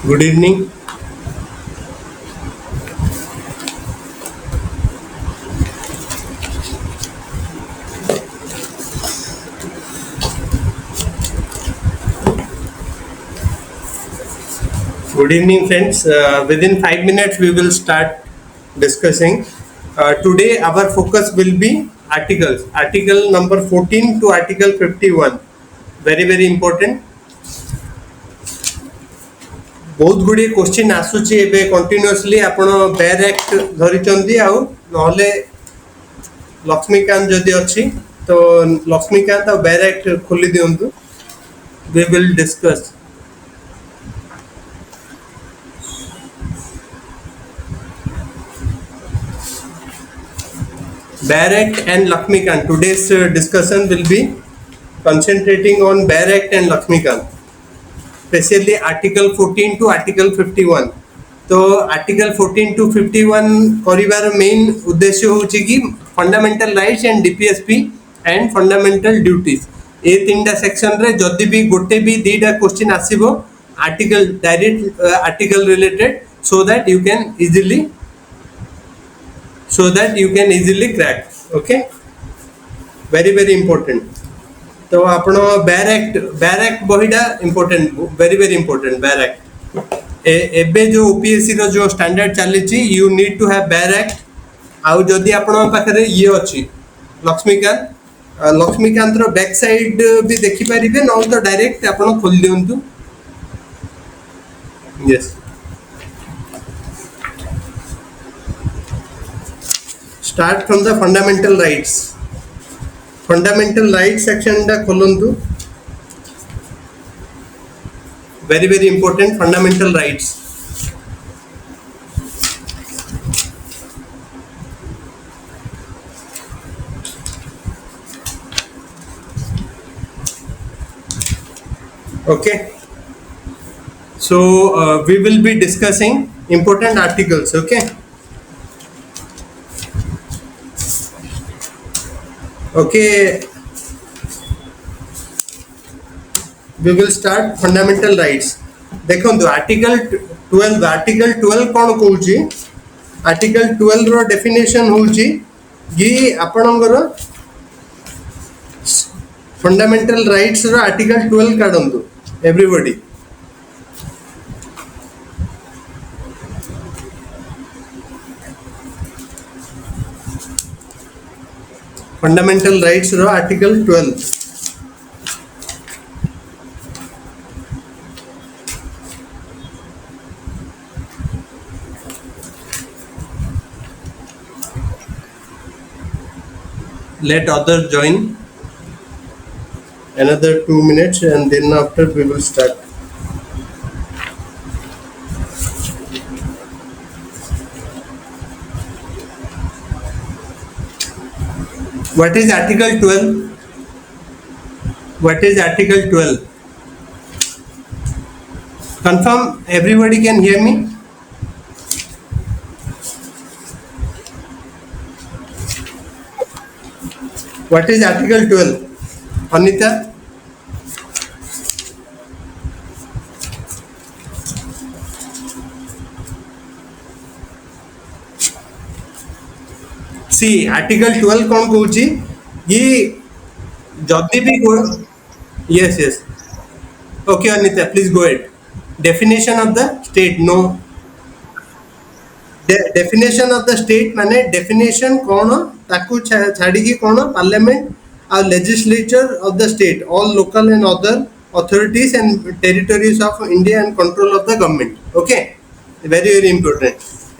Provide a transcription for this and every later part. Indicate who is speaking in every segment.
Speaker 1: Good evening. Good evening, friends. Within 5 minutes, we will start discussing. Today, our focus will be articles. Article number 14 to Article 51. Very important. बहुत गुड़िए question आसुची एबे continuously आपण bare act धरिचंदी आउ नहले लक्ष्मीकांत जदि अछि तो लक्ष्मीकांत आ बेयर एक्ट खोली दियंतु we will discuss bare act and Laxmikanth. Today's discussion will be concentrating on bare act and Laxmikanth, specially article 14 to article 51. तो आर्टिकल 14 टू 51 करिवार मेन उद्देश्य होची कि fundamental rights and DPSP and fundamental duties ए तीनटा section रे जदि भी गोटे भी दीटा क्वेश्चन आसीबो article direct article related so that you can easily crack. Okay, very important. तो आपण बेयर एक्ट बहिडा important, very important. Bare act एबे जो ओपीएससी रो जो स्टैंडर्ड चलीची you need to have bare act. आउ जदि आपण पाखरे ये अछि लक्ष्मीकांत रो बैक साइड भी देखि परिबे न तो डायरेक्ट आपण खोल दियंतु. Yes, start from the fundamental rights. Fundamental rights section टा खोलंतु. Very important. Fundamental rights okay. So we will be discussing important articles. Okay, we will start fundamental rights. देखो आर्टिकल 12 कौन कहूची. आर्टिकल 12 रो डेफिनेशन होची कि आपणकर fundamental rights row article 12 काढंतु everybody. Fundamental rights row article 12. Let others join. Another 2 minutes and then after we will start. What is Article 12? What is Article 12? Confirm everybody can hear me? What is Article 12? Anita? See, Article 12 कौन कहूची ये जदि भी yes. Okay Anita, please go ahead. Definition of the state. No, definition of the state माने definition कौन ताकू छाड़ी की कौन पार्लियामेंट और legislature of the state, all local and other authorities and territories of India and control of the government. Okay, very important.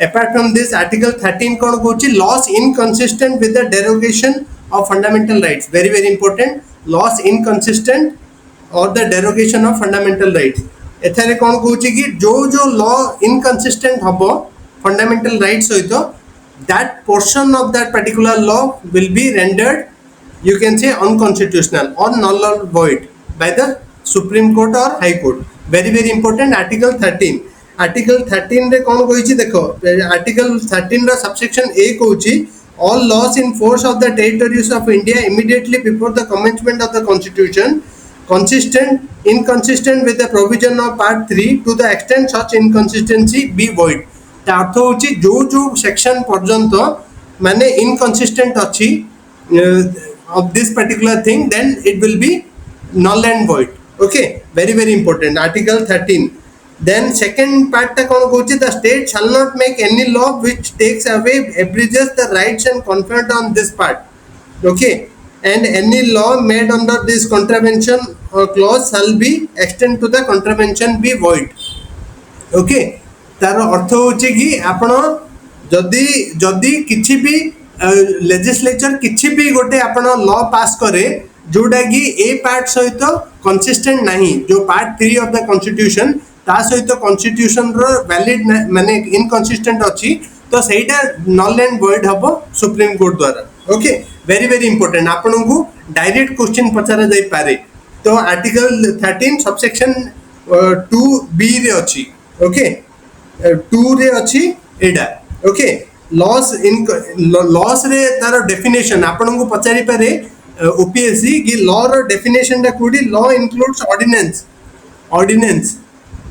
Speaker 1: Apart from this, Article 13 कौन कहूची laws inconsistent with the derogation of fundamental rights. Very important. Laws inconsistent or the derogation of fundamental rights. एथारे कौन कहूची कि जो law inconsistent हबो fundamental rights सहित that portion of that particular law will be rendered, you can say, unconstitutional or null or void by the Supreme Court or High Court. Very important. Article 13. Article 13 रे कौन कहूची देखो. Article 13 रा subsection A कहूची all laws in force of the territories of India immediately before the commencement of the constitution consistent, inconsistent with the provision of part 3 to the extent such inconsistency be void. ता अर्थ होची जो section पर्यंत माने inconsistent अच्छी of this particular thing, then it will be null and void. Okay, very important. Article 13. Then second part ta kon kochi, the state shall not make any law which takes away, abridges the rights and conferred on this part. Okay, and any law made under this contravention clause shall be extend to the contravention be void. Okay, तार अर्थ होची कि आपण जदि जदि किछि भी legislature किछि भी गोटे आपण लॉ पास करे जोटा कि ए पार्ट सहित कंसिस्टेंट नहीं, जो पार्ट 3 ऑफ द कॉन्स्टिट्यूशन ता सहित कॉन्स्टिट्यूशन रो वैलिड माने इनकंसिस्टेंट अछि, तो सेटा नल एंड वॉइड हबो सुप्रीम कोर्ट द्वारा. Okay, very important. आपन को डायरेक्ट क्वेश्चन पचारा जाई पारे. तो आर्टिकल 13 सबसेक्शन 2b रे अछि. ओके, 2 रे अछि एडा. ओके, लॉस इन लॉस रे तार डेफिनेशन आपन को पचारि पारे ओपीएससी कि लॉ रो डेफिनेशन दा कोडी. लॉ इंक्लूड्स ऑर्डिनेंस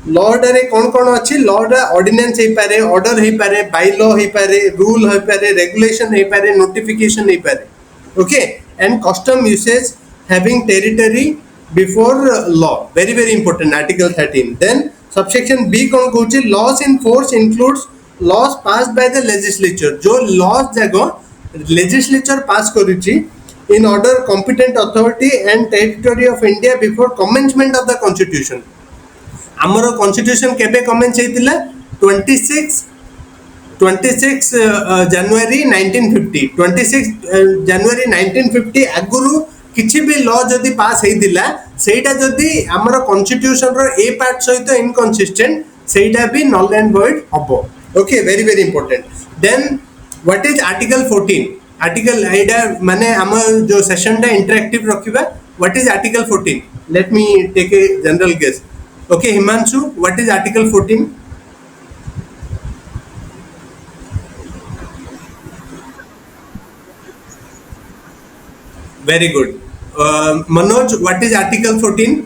Speaker 1: लॉ रे कौन अच्छी लॉ ऑर्डिनेंस हो पारे, ऑर्डर हो पारे, बाय लॉ हो पारे, रूल हो पारे, रेगुलेशन हो पारे, नोटिफिकेशन हो पारे. Okay, and custom usage having territory before law. Very important. Article 13. Then subsection B कौन कहूँ, laws in force includes laws passed by the legislature. जो लॉस जागो लेजिस्लेचर पास करुची in order competent authority and territory of India before commencement of the constitution. आमर constitution केबे commence हेतिला 26 जनवरी 1950. 26 जनवरी 1950 आगुरु किछि भी लॉ जदि पास हेतिला सेटा जदि आमर कॉन्स्टिट्यूशन रो ए पार्ट सहित इनकंसिस्टेंट सेटा भी नल एंड वॉइड हबो. Okay, very important. Then what is article 14? Article एडा माने हम जो सेशन टा इंटरेक्टिव रखिबा. What is article 14? Let me take a general guess. Okay, Himanshu, what is article 14? Very good. Manoj, what is article 14?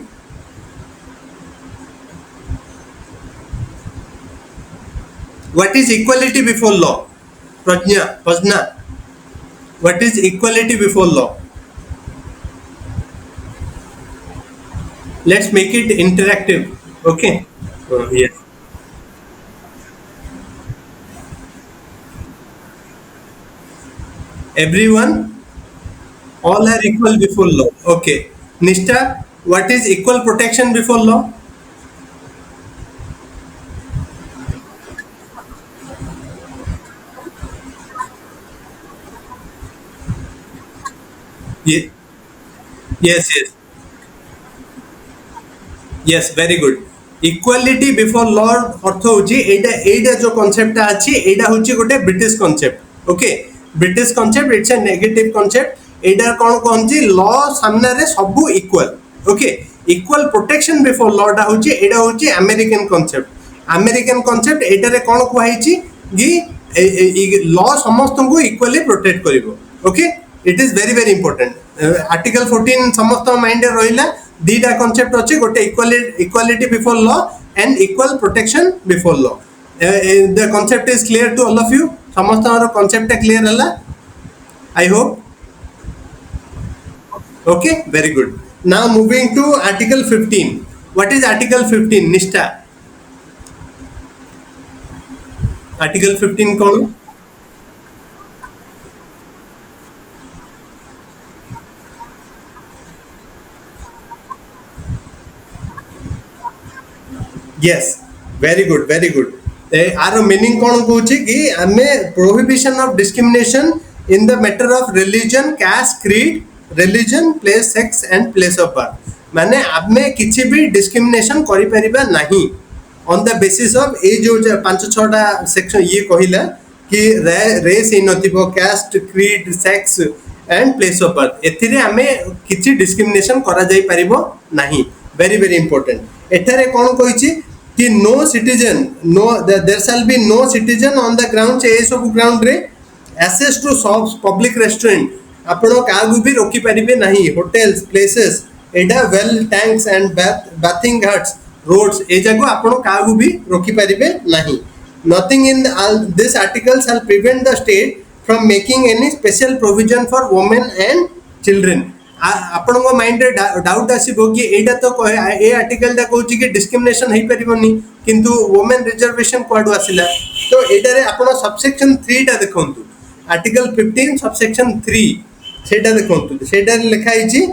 Speaker 1: What is equality before law? Pragya, what is equality before law? Let's make it interactive. Okay. Yes, everyone, all are equal before law. Okay, Nishtha, what is equal protection before law? Yes, yes, very good. Equality before law अर्थ होची एटा जो concept अछि एटा होची गोटे British concept. Okay, British concept, it's a negative concept. Etah cone कहंजी law सामने रे सब equal. Okay, equal protection before law टा होची एटा होची अमेरिकन कॉन्सेप्ट. अमेरिकन कॉन्सेप्ट एटा रे कोन कहैची कि लॉ समस्त को इक्वली प्रोटेक्ट करिवो. Okay, it is very important. Article 14 समस्त माइंड रे रहिला. दीटा कॉन्सेप्ट अछि, गोटे equality before law and equal protection before law. The concept is clear to all of you. समस्त कॉन्सेप्ट क्लियर हला, I hope. Okay, very good. Now moving to article 15. What is article 15? Nishtha, article 15 कौन? Yes, very good. आर meaning कौन कहूँ कि आमे prohibition of discrimination in the matter of religion, caste, creed, religion, place, sex and place of birth. माने आमे किछि भी डिस्क्रिमिनेशन करि परिबा नहीं ऑन द बेसिस ऑफ ए जो 5-6टा सेक्शन ये कहिला कि रेस इन नथिबो, caste, creed, sex and place of birth. एथिरे आमे किछि डिस्क्रिमिनेशन करा जाई परिबो नहीं. Very important. एठारे कौन कहिछि कि no citizen, no there shall be no citizen on the ground. ए सब ग्राउंड रे access to shops, public restaurant आपण कागु भी रोकी परिबे नहीं. होटल्स, प्लेसेस एटा well tanks and bathing huts roads ए जाको आपण काहू भी रोकी परिबे नहीं. Nothing in this article shall prevent the state from making any special provision for women and children. आपण को माइंड रे डाउट आसीबो कि एटा तो ए आर्टिकल टा कहूची कि डिस्क्रिमिनेशन हेई परिबोनी किंतु वुमेन रिजर्वेशन कोड आसिला. तो एटा रे आपण सबसेक्शन 3 टा देखंतु आर्टिकल 15 सबसेक्शन 3 सेटा देखंतु सेटा लिखा हिची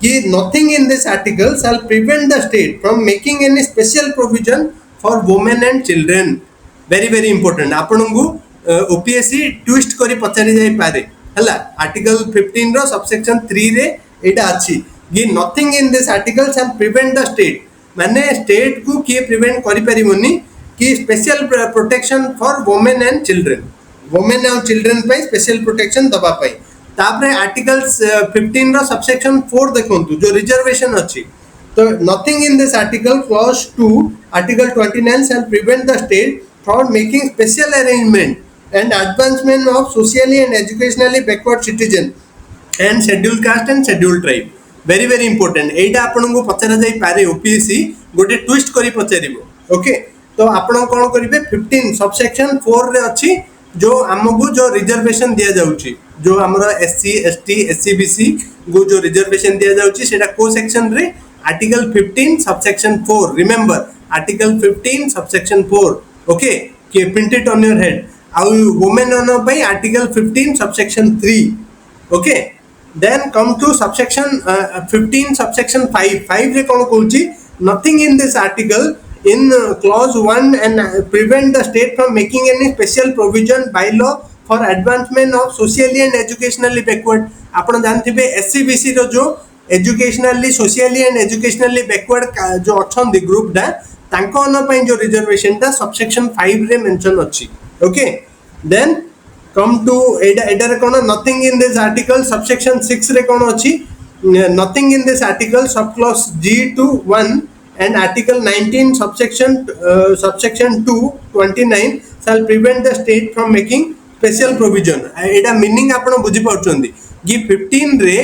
Speaker 1: कि nothing in this article shall prevent the state from making any special provision for women and children. Very very important. आपण को OPSC ट्विस्ट करी पचारि जाई पारे हला आर्टिकल 15 रो सबसेक्शन 3 रे एटा अछि कि nothing in this article shall prevent the state माने स्टेट को किए प्रिवेंट करि परिबोनी कि special protection for women and children women and children पे स्पेशल प्रोटेक्शन दबा पाई. तापरे आर्टिकल 15 रो सबसेक्शन 4 देखंतु जो रिजर्वेशन अछि. तो nothing in this article clause 2 article 29 shall prevent the state from making special arrangement and advancement of socially and educationally backward citizen and scheduled caste and scheduled tribe. Very very important. एटा आपन को पचरा जाई पारे OPSC गोटे twist करी पचारिबो. Okay तो आपण कोन करिवे 15 सबसेक्शन 4 रे अछि जो हमगु जो रिजर्वेशन दिया जाउची जो हमरो SC ST SC BC गो जो रिजर्वेशन दिया जाउची सेटा को सेक्शन रे article 15 subsection 4. Remember article 15 subsection 4. Okay के print it on your head. आउ women on by article 15 subsection 3. Okay then come to subsection 15 subsection 5 रे कोन कहूची nothing in this article in clause 1 and prevent the state from making any special provision by law for advancement of socially and educationally backward. आपण जानथिबे SC BC रो जो educationally socially and educationally backward जो अछन दि group दा तांको न पई जो reservation दा subsection 5 रे मेंशन अछि. Okay then come to adder cone nothing in this article subsection 6 रे कोन अछि nothing in this article sub clause G to 1 and article 19 subsection 2 29 shall prevent the state from making special provision. एडा meaning आपण बुझी पाउछंदी कि 15 रे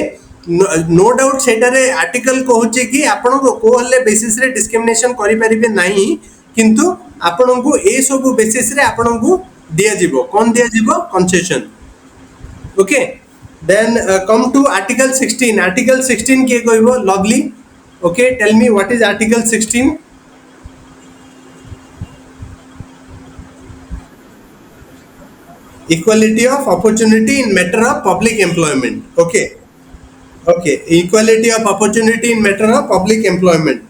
Speaker 1: no doubt सेटा रे article कहूची कि आपण को हले बेसिस रे डिस्क्रिमिनेशन करि परिबे नाही किंतु आपण को ए सब बेसिस रे आपण को दिया जीवो कौन दिया जीवो concession. Okay then come to article 16. Article 16 के कहबो Lovely. Okay tell me what is article 16. Equality of opportunity in matter of public employment. Okay okay equality of opportunity in matter of public employment.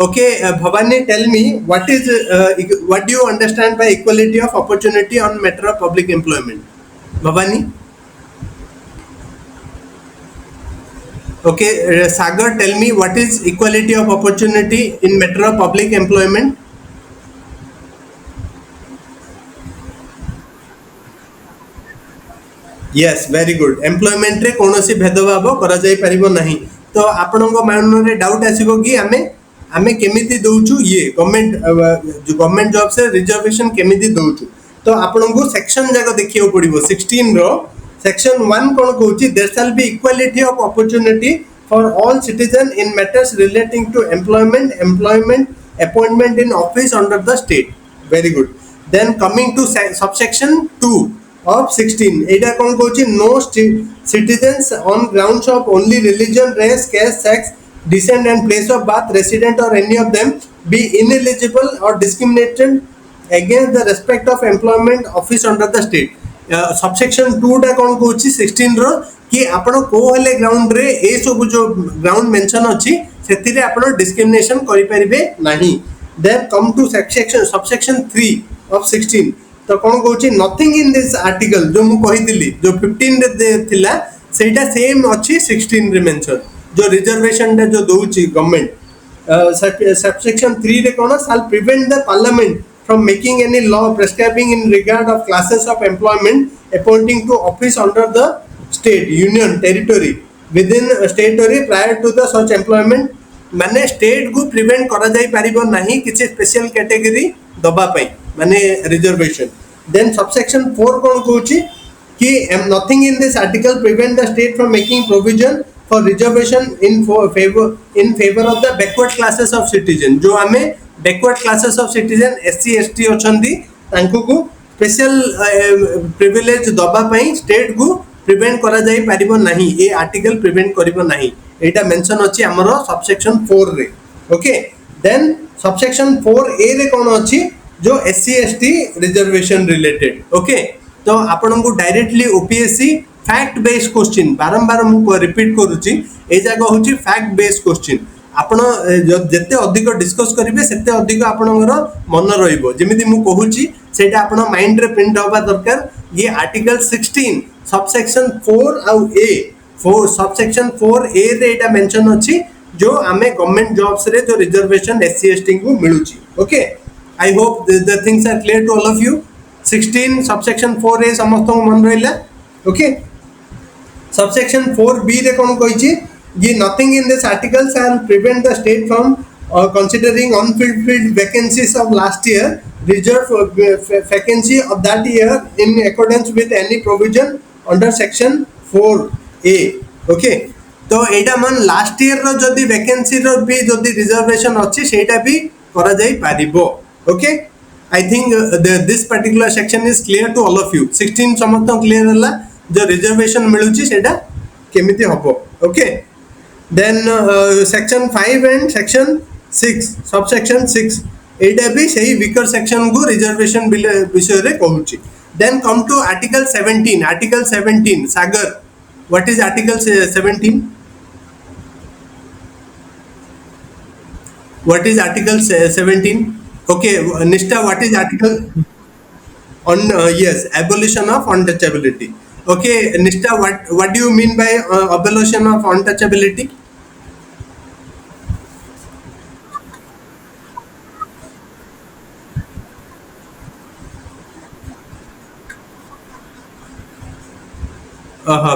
Speaker 1: Okay, Bhavani, tell me what do you understand by equality of opportunity on matter of public employment? Bhavani. Okay, Sagar, tell me what is equality of opportunity in matter of public employment? Yes, very good. Employment रे कोनोसी भेदभाव करा जाई परिबो नाही. तो आपनको मन रे डाउट आसीबो कि हमें केमिति दउछु ये गवर्नमेंट जॉब से रिजर्वेशन केमिति दउछु. तो आपण को सेक्शन जाको देखियो पड़िबो 16 रो सेक्शन 1 कोन कहूची there shall be equality of opportunity for all citizen in matters relating to employment appointment in office under the state. Very good. Then coming to subsection 2 of 16 एटा कोन कहूची no citizens on grounds of only religion race caste sex descent and place of birth resident or any of them be ineligible or discriminated against the respect of employment office under the state. Subsection 2 टा कोन कहूची 16 रो कि आपण को हले ground रे ए सब जो ground mention अछि सेति रे आपण डिस्क्रिमिनेशन करि परिबे नाही. Then come to subsection 3 of 16. तो कोन कहूची nothing in this article जो मु कहिदिली जो 15 रे थिला सेटा सेम अछि 16 रे मेंशन जो रिजर्वेशन जो दउची गवर्नमेंट. सबसेक्शन 3 रे कोन shall prevent the parliament from making any law prescribing in regard of classes of employment appointing to office under the state union territory within territory prior to the such employment. माने state को prevent करा जाई परिबो नाही किछि special category दबा पई माने रिजर्वेशन. देन सबसेक्शन 4 कोन कहूची कि nothing in this article prevent the state from making provision for reservation in favor of the backward classes of citizen. जो हमें backward classes of citizen SC ST अछंती तांको को special privilege दबा पई state को prevent करा जाई परिबो नाही, ए आर्टिकल प्रिवेंट करिबो नाही, एटा मेंशन अछि हमरो सबसेक्शन 4 रे. ओके, देन सबसेक्शन 4A रे कोन अछि जो SC ST reservation related. Okay, तो आपन को directly OPSC fact based question बारंबार मु रिपीट करूची, ए जगह होची फैक्ट बेस्ड क्वेश्चन. आपण जते अधिक डिस्कस करिवे सेते अधिक आपणकर मन रहिबो. जेमिति मु कहूची सेटा आपण माइंड रे प्रिंट होबा दरकार. ये आर्टिकल 16 सबसेक्शन 4 आउ ए 4 सबसेक्शन 4A रे एटा मेंशन अछि जो आमे गवर्नमेंट जॉब्स रे जो रिजर्वेशन SC ST को मिलुची. Okay, I hope the things are clear to all of you. 16 subsection 4A समस्त मन रहिला. ओके, सबसेक्शन 4B रे कोन कहिची ये nothing in this article shall prevent the state from considering unfulfilled vacancies of last year reserved vacancy of that year in accordance with any provision under section 4A. okay, तो एटा मन last year रो जदी vacancy रो भी जदी reservation अछि सेटा भी करा जाई पारिबो. Okay, I think this particular section is clear to all of you. 16 समस्त क्लियर हला जो रिजर्वेशन मिलुची सेटा केमिति हबो. Okay, then section 5 and section 6 subsection 6 एटा भी सही weaker section को reservation विषय रे कहूची. then come to article 17. article 17 Sagar, what is article 17? what is article 17? okay, Nishta, what is article on yes, abolition of untouchability. okay, Nishta, what do you mean by abolition of untouchability?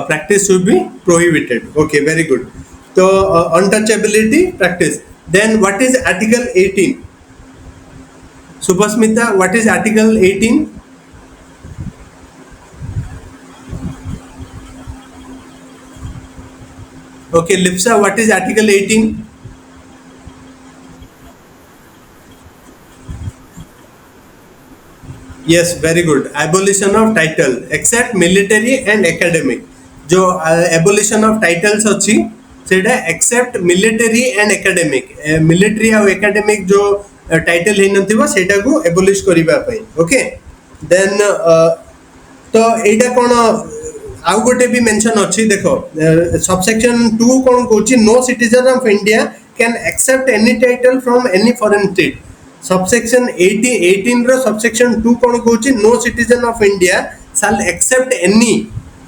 Speaker 1: Practice should be prohibited. Okay, very good. So untouchability practice. Then what is article 18? Subhasmita, what is article 18? Okay, Lipsa, what is article 18? yes, very good. Abolition of title except military and academic. जो abolition of titles अच्छी सेटा except military and academic. military और academic जो title ही नथिबा सेटा को abolish करिबा पई. Okay, then तो एटा कोन आउ गोटे भी मेंशन अच्छी. देखो सबसेक्शन 2 कोन कहूची no citizen of India can accept any title from any foreign state. Subsection 18 रो सबसेक्शन 2 कोन कहूची no citizen of India shall accept any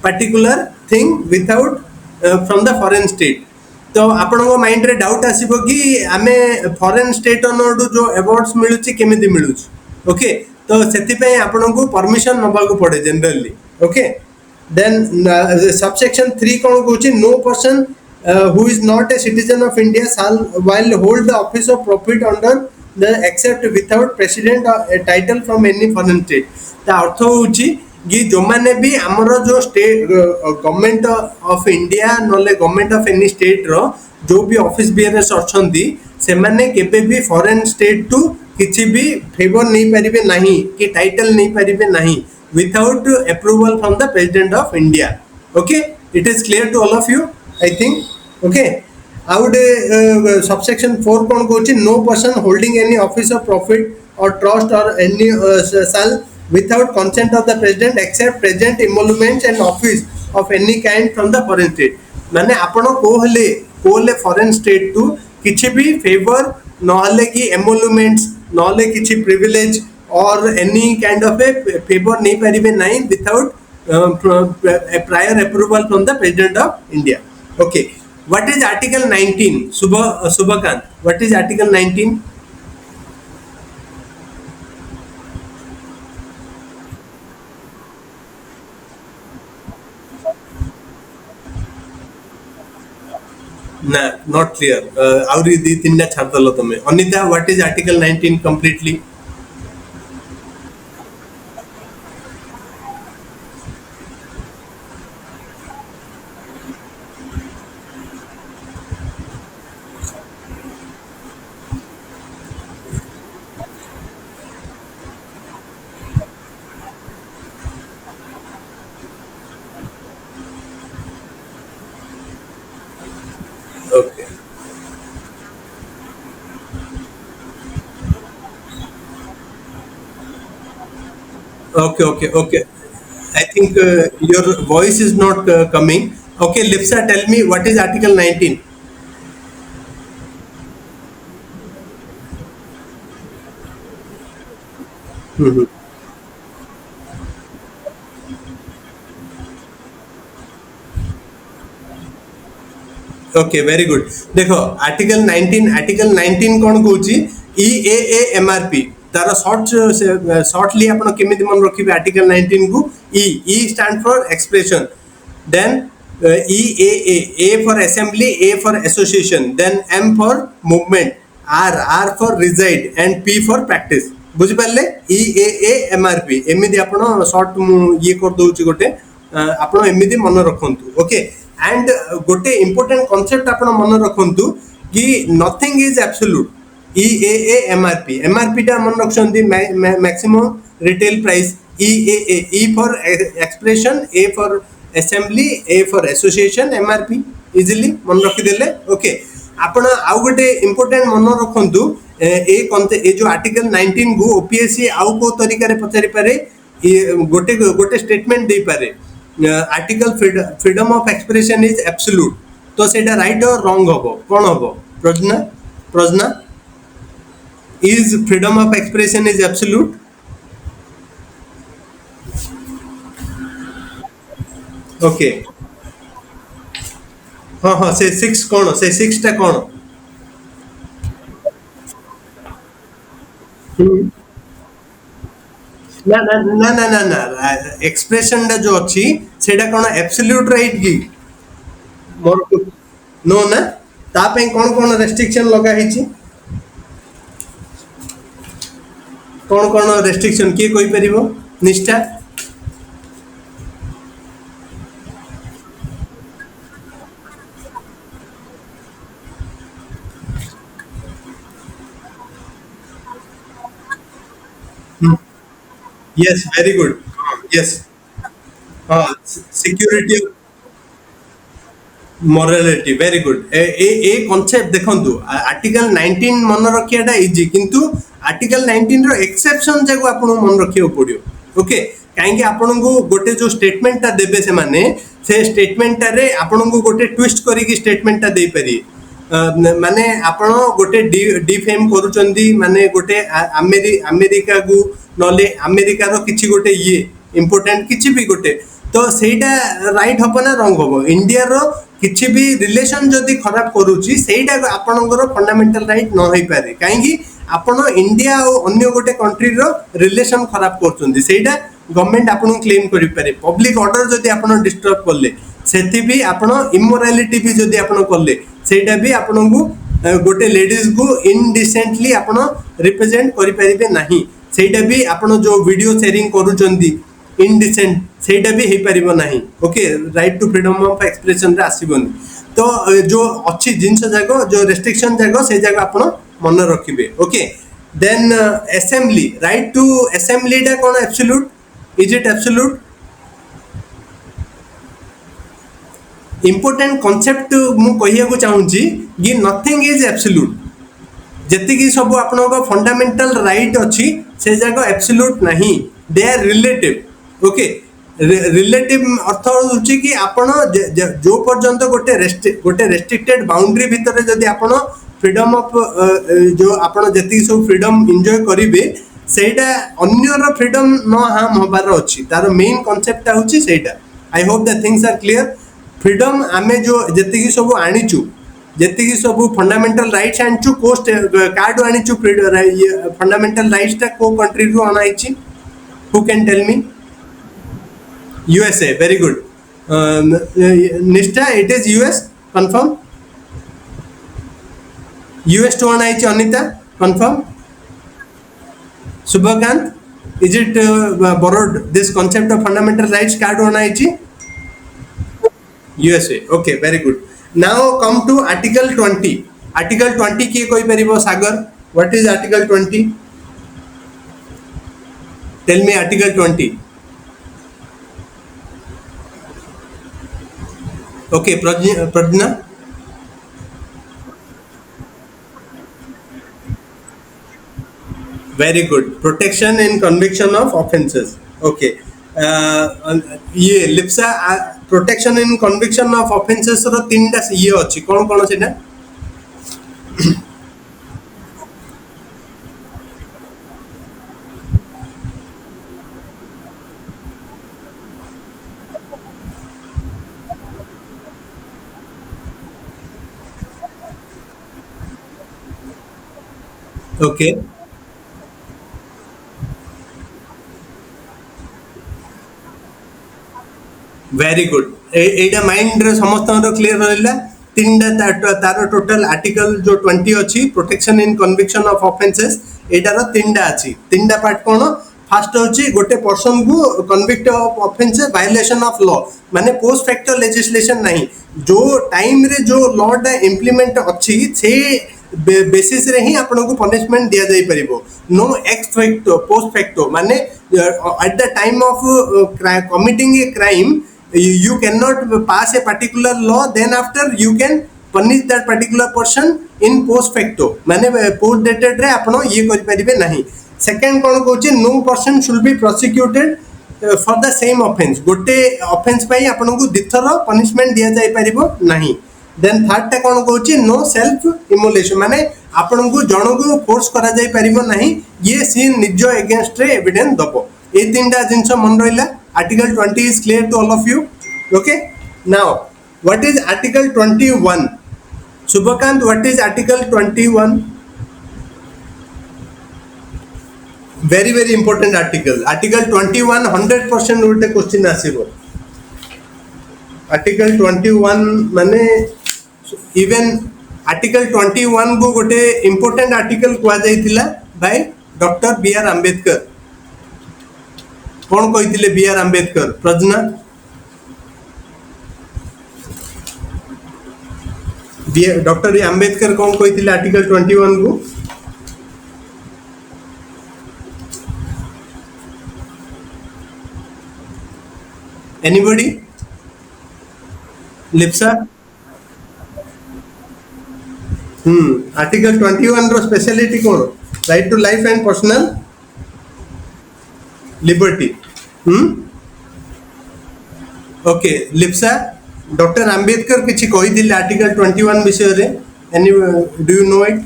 Speaker 1: particular thing without from the foreign state. तो आपण को माइंड रे डाउट आसीबो कि आमे फॉरेन स्टेट ओनर जो अवार्ड्स मिलुची केमिति मिलुची. ओके, तो सेति पे आपण को परमिशन नबा को पड़े जनरली. ओके, देन सबसेक्शन 3 कोन कहूची no person who is not a citizen of India shall while hold the office of profit under the except without president a title from any foreign state. ता अर्थ होची कि जो माने भी हमरो जो स्टेट गवर्नमेंट ऑफ इंडिया नले government of any state रो जो भी ऑफिस बियरर्स अछंती से माने केबे भी फॉरेन स्टेट टू किछि भी फेवर नहीं परिबे नहीं कि टाइटल नहीं परिबे नहीं without approval from the president of India. okay, it is clear to all of you, I think. okay, I would subsection 4 cone कहूची no person holding any office of profit or trust or any shall without consent of the president accept present emoluments and office of any kind from the foreign state. माने आपण कोहले foreign state to किछि भी favour नहले कि एमोलुमेंट्स नहले किछि privilege और any kind of A favour नहीं परिबे नहीं without prior approval from the president of India. okay, what is article 19? Subhakant, what is article 19? ना not clear. आउरी दी तीन ना छाड़ दलो तमे. Anita, what is article 19 completely? Okay, okay, okay. I think your voice is not coming. Okay, Lipsa, tell me what is Article 19? Mhm. Okay, very good. देखो article 19 कौन कहूँ EAA MRP तार शॉर्टली आपण केमिति मन रखिबे आर्टिकल 19 को E stand for expression then EAA for assembly A for association then M for movement R for reside and P for practice बुझी पाले EAA MRP एमिति आपण शॉर्ट ये कर दोउची गोटे आपण एमिति मन रखंतु ओके एंड गोटे इंपोर्टेंट कॉन्सेप्ट आपण मन रखंतु कि nothing is absolute EAA MRP टा मन रखछंती maximum retail price EAA E for expression A for assembly A for association MRP easily मन रखि देले ओके आपण आउ गोटे इंपोर्टेंट मन रखंतु ए जो आर्टिकल 19 को OPSC आउ को तरीका रे पचारि पारे गोटे गोटे स्टेटमेंट दे पारे article freedom of expression is absolute तो सेटा राइट और रॉन्ग हबो कोन हबो Pragya Pragya is freedom of expression is absolute okay हाँ हाँ से 6 कोन से 6 टा कोन ना ना ना ना ना ना एक्सप्रेशन टा जो अछि सेटा कोन एब्सोल्यूट राइट की मोर नो ना ता पे कोन कोन रेस्ट्रिक्शन लगा हिची कोन कोन रेस्ट्रिक्शन किए कोई परिबो निष्ठा यस वेरी गुड यस हाँ security morality very good a concept देखंतु आर्टिकल 19 मन रखियाटा इजी किंतु आर्टिकल 19 रो एक्सेप्शन जाको आपन मन रखियो पड़ियो ओके काहेकि आपन को गोटे जो स्टेटमेंट ता देबे से माने से स्टेटमेंट रे आपन को गोटे ट्विस्ट करी की स्टेटमेंट ता दे पारी माने आपण गोटे डिफेम करूचंदी माने गोटे अमेरिका को नले अमेरिका रो किछि गोटे ये इंपोर्टेंट किछि भी गोटे तो सेटा राइट हबो ना रॉन्ग हबो इंडिया रो किछि भी रिलेशन जदी खराब करूची सेटा आपनकर फंडामेंटल राइट न होई पारे काहेकि आपण इंडिया और अन्य गोटे कंट्री रो रिलेशन खराब करचंदी सेटा गवर्नमेंट आपन क्लेम करि पारे पब्लिक ऑर्डर जदी आपन डिस्टर्ब करले सेति भी आपन इमोरालिटी भी जदी आपन करले सेटा भी आपन को गोटे लेडीज को इनडिसेंटली आपन रिप्रेजेंट करि परिबे नाही सेटा भी आपन जो वीडियो शेयरिंग करूचंदी इनडिसेंट सेटा भी हे परिबो नाही okay right to freedom of expression रे आसीबोनी तो जो अच्छी जिंस जागो जो रेस्ट्रिक्शन जागो से जागो आपण मन रखिबे okay then assembly right to assembly डा कोन absolute is it absolute important concept मु कहिया को चाहूची कि नथिंग इज एब्सोल्यूट जति की सब आपण को फंडामेंटल राइट अछि से जागो एब्सोल्यूट नहीं they are relative okay relative अर्थ होची कि आपण जो पर्यंत गोटे रेस्ट्रिक्टेड बाउंड्री भितर जदी आपण फ्रीडम ऑफ जो आपण जति सब फ्रीडम एंजॉय करिवे सेटा अन्यर फ्रीडम न हार्म होबार अछि तार मेन कांसेप्ट होची सेटा I hope that things are clear freedom आमे जो जति की सब आनिचु जति की सब फंडामेंटल राइट्स आनिचु कोस्ट कार्ड आनिचु फंडामेंटल राइट्स ता को कंट्री रो आनाइची who can tell me USA very good Nishta it is US confirm US to आनाइची Anita confirm Subhakant is it borrowed this concept of fundamental rights card आनाइची USA okay very good now come to article 20 की कोई परिबो सागर what is article 20 tell me article 20 okay Prajna very good protection in conviction of offenses okay ये Lipsa protection in conviction of offences रो तीनटा ये अछि कोन कोन सेटा ओके वेरी गुड एटा माइंड रे समस्त क्लियर रहला तीनटा तार टोटल आर्टिकल जो 20 अछि protection in conviction of offences एटार तीनटा अछि तीनटा पार्ट कोन फास्ट होची गोटे पर्सन को convict of offence violation of law माने पोस्ट फैक्टर लेजिस्लेशन नहीं जो टाइम रे जो लॉ टा इंप्लीमेंट अछि से बेसिस रे ही आपन को पनिशमेंट दिया जाई परिबो no ex facto post facto माने at the time of committing a crime you cannot pass a particular law then after you can punish that particular person in post facto माने post dated रे आपण ये कर परिबे नहीं second कोन कहूची no person should be prosecuted for the same offence गोटे ऑफेंस पई आपण को दिथर पनिशमेंट दिया जाई परिबो नहीं देन थर्ड टा कोन कहूची नो सेल्फ इमोलेशन माने आपण को जण को फोर्स करा जाई परिबो नहीं ये सीन निज अगेंस्ट रे एविडेंस दबो ए तीनटा जिंस मन रहिला Article 20 is clear to all of you. Okay. Now, what is Article 21? Subhakant, what is Article 21? Very very important article. Article 21 100% उल्टे question आसीबो. Article 21 माने even Article 21 को गोटे important article कुआ जाइतिला by Dr. B.R. Ambedkar. कौन कही B R Ambedkar Pragya doctor Ambedkar कौन कही article 21 को एनीबॉडी लिप्सा आर्टिकल 21 रो स्पेशलिटी कौन right to life and personal liberty okay Lipsa doctor Ambedkar किछि कहि दिले आर्टिकल 21 विषय रे any do you know it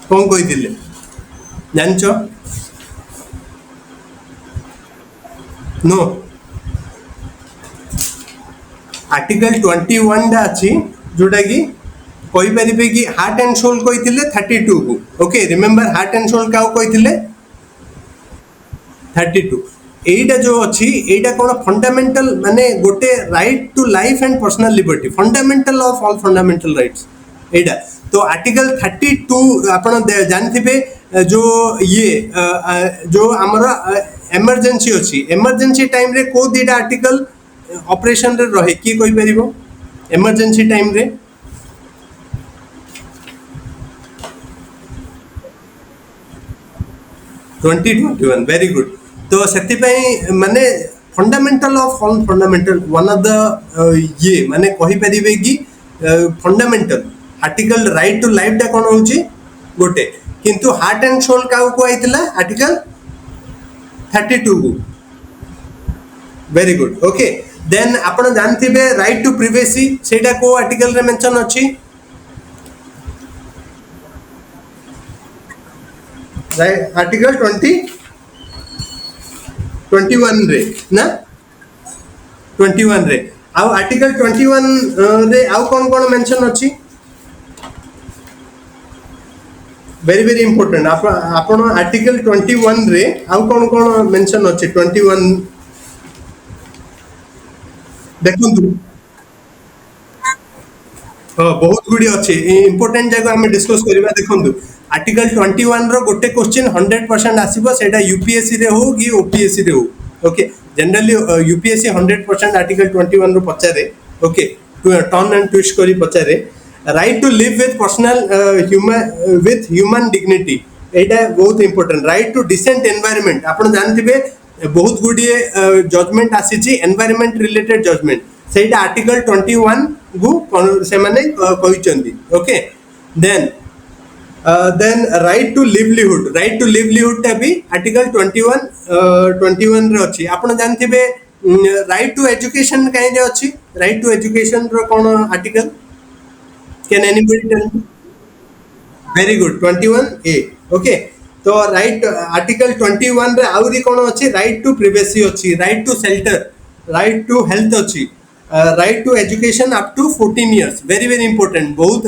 Speaker 1: कौन कहि दिले जानछो नो आर्टिकल 21 डा अछि जोटा कि कहि परिबे कि हार्ट एंड सोल कहिथिले 32 को okay remember heart and soul काउ कहिथिले 32 एटा जो अछि एटा कोन फंडामेंटल माने गोटे right to life and personal liberty fundamental of all fundamental rights एटा तो आर्टिकल 32 आपण जानथिबे जो ये जो हमरा इमरजेंसी अछि इमरजेंसी टाइम रे को दिटा आर्टिकल ऑपरेशन रे रहे की कहि परिबो इमरजेंसी टाइम रे 2021 वेरी गुड तो सेति माने fundamental of all fundamental one of the ये माने कहि परिबे कि fundamental article right to life टा कोन होची गोटे किंतु हार्ट एंड सोल का को आइतला आर्टिकल 32 को वेरी गुड ओके देन आपण जानथिबे राइट टू प्राइवेसी सेटा को आर्टिकल रे मेंशन अछि राइट आर्टिकल 21 रे ना 21 रे आ आर्टिकल 21 रे आ कोन कोन मेंशन अछि वेरी वेरी इंपोर्टेंट आपण आर्टिकल 21 रे आ कोन कोन मेंशन अछि 21 देखंतु बहुत गुडी अछि इंपोर्टेंट जगह हम डिस्कस करबा देखंतु आर्टिकल 21 रो गोटे क्वेश्चन 100% आसीबो सेटा यूपीएससी रे हो कि ओपीएससी रे हो ओके जनरली यूपीएससी 100% आर्टिकल 21 रो पचारे ओके टर्न एंड ट्विस्ट करी पचारे right to live with personal human dignity एटा बहुत important right to decent environment आपण जानथिबे बहुत गुडी जजमेंट आसीची एनवायरनमेंट रिलेटेड जजमेंट सेटा आर्टिकल 21 गु से माने कहिचंदी okay then then right to livelihood, right to livelihood टा भी article 21 रे अछि. आपण जानथिबे right to education काहे रे अछि, right to education row cone article, can anybody tell me? Very good, 21A. Okay, तो right article 21 रे आउरी कोन अछि, right to privacy अछि, right to shelter, right to health अछि, right to education up to 14 years. Very very important, बहुत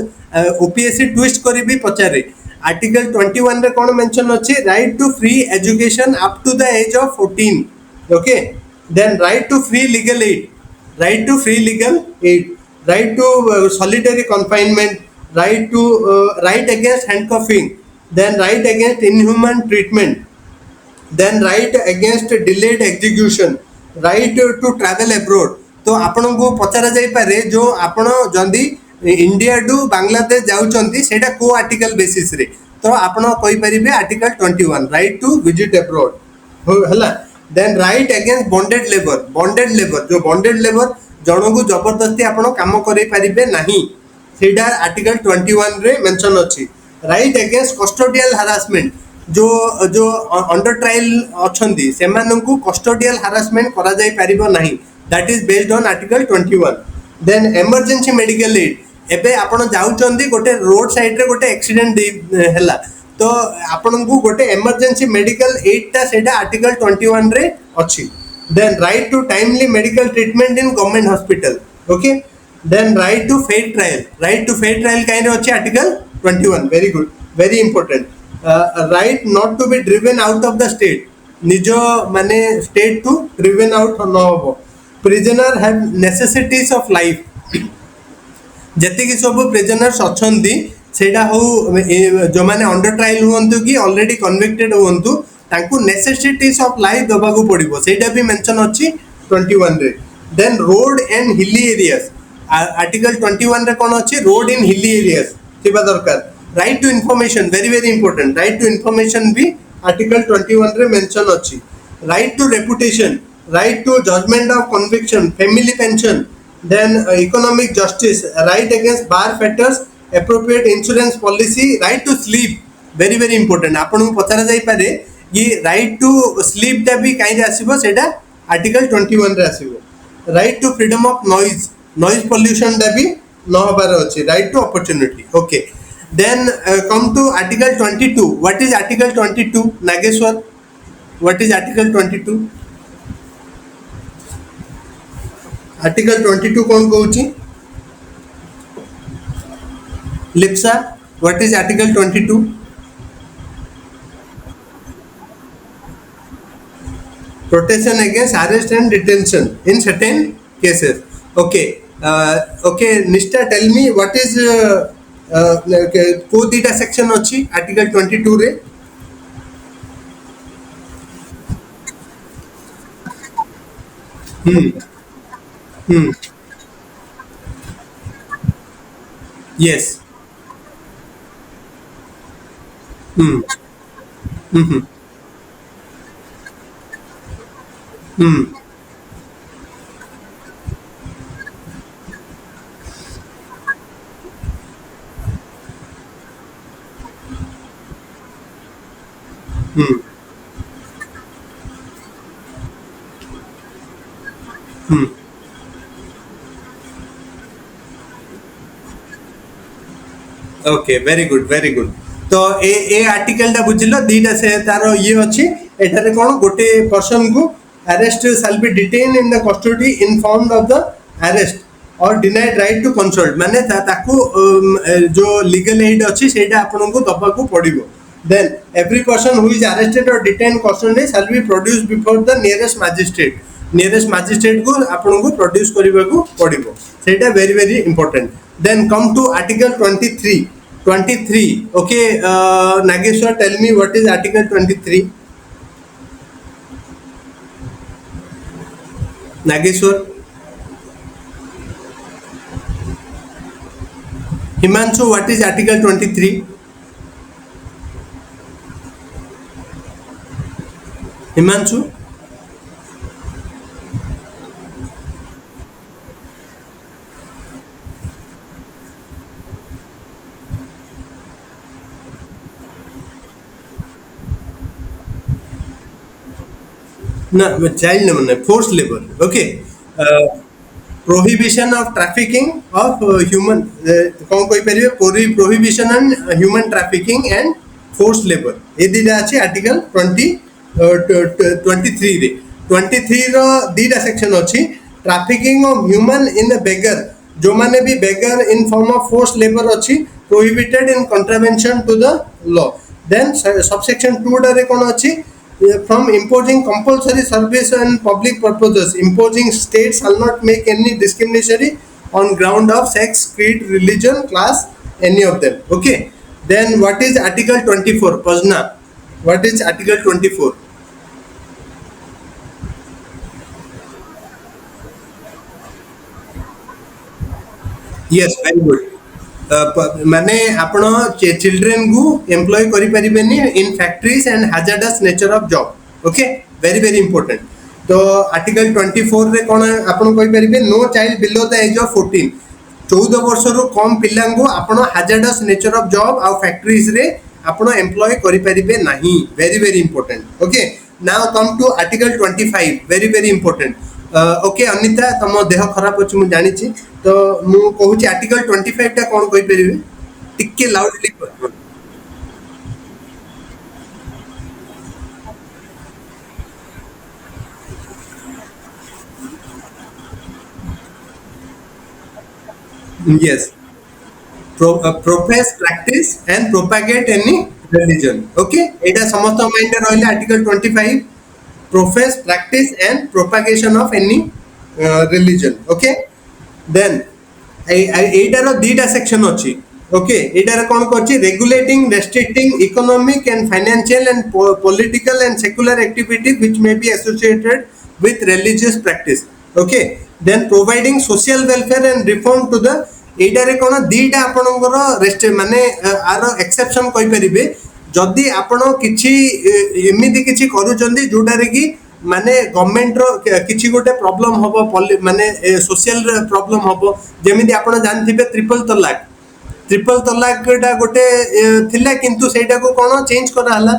Speaker 1: OPSC twist करी भी पचारे. Article 21 रे कोन mention अछि, right to free education up to the age of 14. Okay, then right to free legal aid, right to free legal aid, right to solitary confinement, right to right against handcuffing, then right against inhuman treatment, then right against delayed execution, right to travel abroad. तो आपण को पचारा जाई पारे जो आपण जंदी India to Bangladesh जाउचंती सेटा को आर्टिकल बेसिस रे, तो आपण कहि परिबे article 21 right to visit abroad हला. Then right against bonded labour जो बॉन्डेड लेबर जणो को जबरदस्ती आपण काम करै परिबे नाही, सेटा आर्टिकल 21 रे मेंशन अछि. राइट अगेंस्ट कस्टोडियल हरासमेंट, जो जो अंडर ट्रायल अछंती सेमानंकु कस्टोडियल हरासमेंट करा जाई परिबो नाही, that is based on article 21. Then emergency medical aid, एबे आपण जाउचंती गोटे रोड साइड रे गोटे एक्सीडेंट दे हला, तो आपण को गोटे इमरजेंसी मेडिकल एड ता सेटा आर्टिकल 21 रे अछि. Then right to timely medical treatment in government hospital. Okay, then right to fair trial, right to fair trial काहे अछि article 21. Very good, very important. Right not to be driven out of the state, निज माने state to driven out न हो. Prisoner have necessities of life, जति कि सब prisoners अछंती सेटा हो जो माने अंडर ट्रायल हुंतु कि ऑलरेडी कन्विक्टेड हुंतु तांकू नेसेसिटीज ऑफ लाइफ दबा को पड़िबो, सेटा भी मेंशन अछि 21 रे. Then road and hilly areas, article 21 रे कोन अछि, रोड इन हिली एरियाज थिबा दरकार. Right to information, very very important, right to information भी आर्टिकल 21 रे मेंशन अछि. Right to reputation, right to judgment of conviction, family pension, then economic justice, right against bar fetters, appropriate insurance policy, right to sleep, very very important. आपन को पचारा जाई पारे ये right to sleep टा भी काई आसीबो, सेटा आर्टिकल 21 रे आसीबो. right to freedom of noise pollution टा भी न होबार अछि. right to opportunity. okay, then come to article 22. what is article 22, Nageshwar? what is article 22? Article 22 कौन कहूची, Lipsa? What is article 22? Protection against arrest and detention in certain cases. Okay, okay Nishtha, tell me what is को दीटा section अछि article 22 रे? Yes. Okay, very good, very good. तो ए article टा बुझिलो, दीटा से तारो ये अछि. एठारे कोन गोटे पर्सन को arrest shall be detain in the custody informed of the arrest और डिनाइड राइट टू कंसल्ट, माने ताकू जो लीगल एड अछि सेटा आपन को दबा को पड़िबो. Then every person who is arrested or detain custody shall be produce before the nearest magistrate, nearest magistrate को आपन को प्रोड्यूस करबा को पड़िबो, सेटा very very important. Then come to article 23. Okay, Nageshwar, tell me what is article 23? Nageshwar? Himanshu, what is article 23? Himanshu? ना child मैंने force labour okay prohibition of trafficking of human कौन कोई परिवे prohibition on human trafficking and forced labor ये दिया अच्छी article 23 रे 23 रो दिया section अच्छी trafficking of human in a beggar जो माने भी beggar in form of forced labor अच्छी prohibited in contravention to the law then subsection 2 डरे कौन अच्छी from imposing compulsory service and public purposes, imposing states shall not make any discriminatory on ground of sex, creed, religion, class, any of them. Okay. Then what is Article 24? Pajna. What is Article 24? Yes, very good. माने आपण children को employ करि परिबेनी in factories and hazardous nature of job okay very very important तो article 24 रे कोन आपण कहि परिबे no child below the age of 14 14 वर्ष रो कम पिल्ला को आपण हैजर्डस नेचर ऑफ जॉब आ फैक्ट्रीज रे आपण एम्प्लॉय करि परिबे नाही very very important okay now come to article 25 very very important okay Anita तुम देह खराब अछि मु जानि छी तो मु कहूँ आर्टिकल 25 टा कौन कहि परिबे टिके loudly yes profess practice and propagate any religion okay एटा समस्त माइंड रहले article 25 profess practice and propagation of any religion okay then एटार दीटा सेक्शन अच्छी ओके एटार कौन करछि regulating restricting economic and financial and political and secular activities which may be associated with religious practice okay then providing social welfare and reform to the एटारे कौन दीटा आपनकर रेस्ट माने आर एक्सेप्शन कहि परिबे जदि आपण किछि एमिति किछि करूचंदी जोटारे कि माने गवर्नमेंट रो किछि गोटे प्रॉब्लम हबो माने सोशल प्रॉब्लम हबो जेमिति आपण जानथिबे ट्रिपल तलाक डा गोटे थिला किंतु सेटा को कोन चेंज करा हला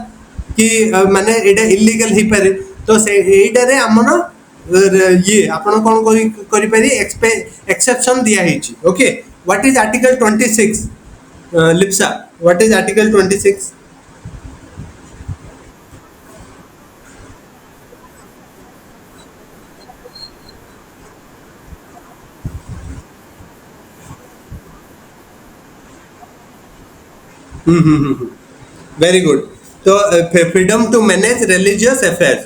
Speaker 1: कि माने एटा इलीगल ही पारे तो से एटा रे हमन ये आपण कोन करि पारी एक्सेप्शन दिया हिची okay what is article 26 Lipsa what is article 26 very good तो freedom to manage religious affairs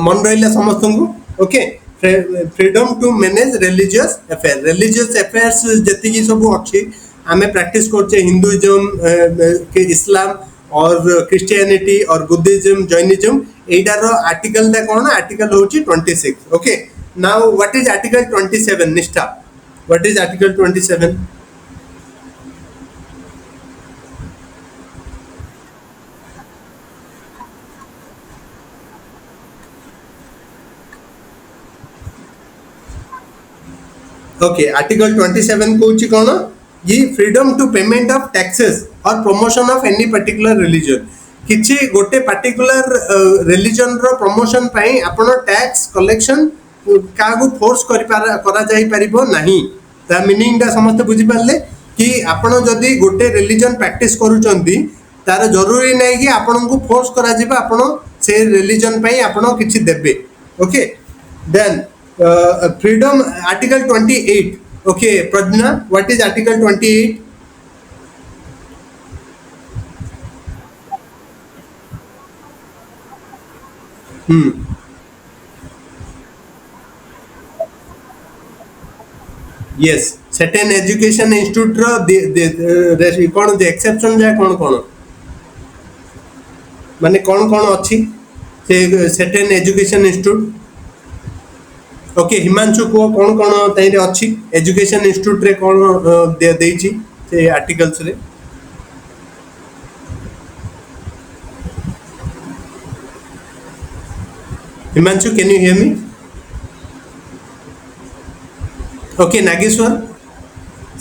Speaker 1: मन रहिला समस्त को okay freedom to manage religious affairs जति की सब अछि हमें प्रैक्टिस करछे हिंदुइज्म के इस्लाम और क्रिश्चियनिटी और बुद्धिज्म जैनिज्म एटार आर्टिकल दा कोन आर्टिकल होची 26 okay now what is article 27 Nishtha what is article 27 okay article 27 कहूँ कौन ये freedom to payment of taxes or promotion of any particular religion किछि गोटे पर्टिकुलर रिलीजन रो प्रमोशन पई आपण टैक्स कलेक्शन कागु फोर्स करा जाई परिबो नाही ता मीनिंग दा समस्त बुझी पाले कि आपण जदी गोटे रिलीजन प्रैक्टिस करूचंदी तार जरूरी नै कि आपण को फोर्स करा जिबा आपण से रिलीजन पई आपण किछि देबे okay then freedom article 28 okay Prajna what is article 28 yes certain education institute ro cone J exception जा कोन माने कोन अछि से certain education institute okay Himanshu को कौन कौन ताइरे अछि एजुकेशन इंस्टीट्यूट रे कौन देछि से आर्टिकल्स रे Himanshu can you hear me okay Nageshwar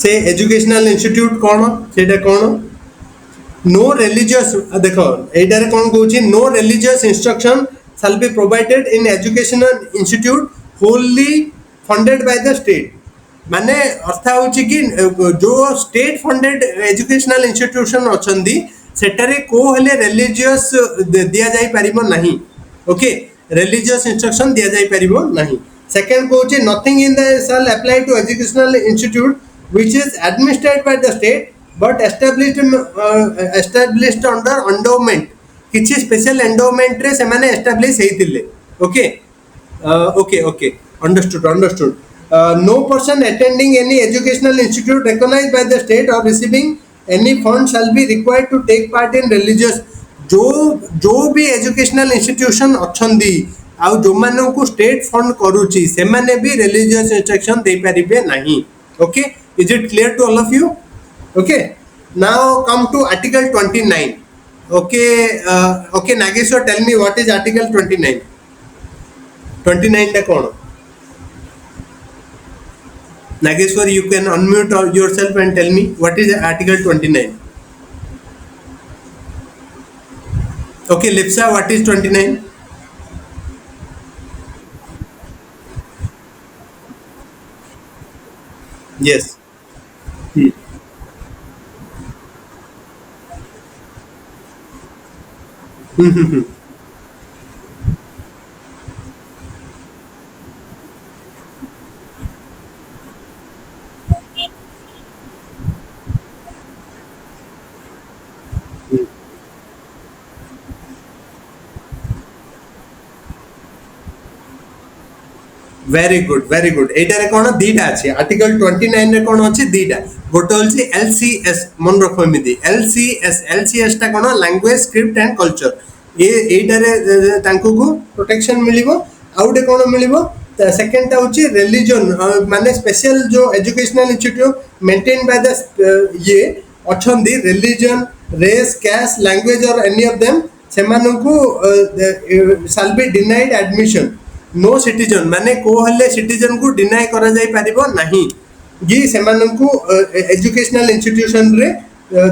Speaker 1: से एजुकेशनल इंस्टीट्यूट कौन सेटा कौन नो रिलीजियस देखो एटारे कौन कहूची no religious instruction shall be provided in educational institute wholly funded by the state. माने अर्थ होची कि जो स्टेट फंडेड एजुकेशनल इंस्टीट्यूशन अछंदी सेटारे को हेले रिलीजियस दिया जाई परिबो नहीं. ओके, रिलीजियस इंस्ट्रक्शन दिया जाई परिबो नहीं. सेकंड को होची nothing in the shall apply to educational institute which is administered by the state but established under endowment. किछि स्पेशल एंडोमेंट रे से माने एस्टैब्लिश हेतिले. Okay, okay okay, understood. No person attending any educational institute recognized by the state or receiving any fund shall be required to take part in religious. जो भी educational institution अछंदी आउ जो मानन को स्टेट फंड करूची से माने भी रिलीजियस इंस्ट्रक्शन दे परिबे नहीं. Okay, is it clear to all of you? Okay, now come to article 29. Okay Nageshwar, tell me what is article 29. 29 टा कोन? Nageshwar, you can unmute yourself and tell me what is Article 29. Okay, Lipsa, what is 29? Yes. Very good very good. एटारे कोन दीटा अछि. Article 29 रे कोन अछि दीटा. गोटे होछि एलसीएस, मन रखो एमिति एलसीएस ता कोन लैंग्वेज स्क्रिप्ट एंड कल्चर. एटारे तांको को प्रोटेक्शन मिलिबो. आउटे कोन मिलिबो? सेकंड ता होछि रिलीजन, माने स्पेशल जो educational institute maintain by the ये अछंदी religion, race, caste, language or any of them सेमानकु shall be denied admission. No citizen माने को हले सिटीजन को डिनाय करा जाई परिबो नाही जी सेमानकु एजुकेशनल इंस्टीट्यूशन रे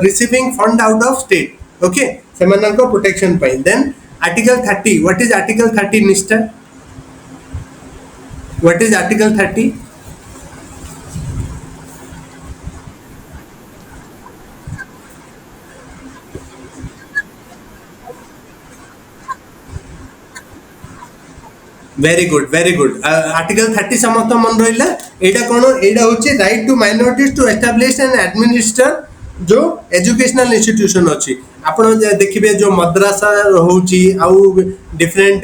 Speaker 1: receiving fund out of state. Okay, सेमानको प्रोटेक्शन पाई. Then article 30. What is article 30 mister? What is article 30? Very good very good. Article 30 समस्त मन रहिला. एटा कोन? एटा होची right to minorities to establish and administer जो एजुकेशनल इंस्टीट्यूशन अछि. आपण देखिबे जो मद्रासा होची आउ डिफरेंट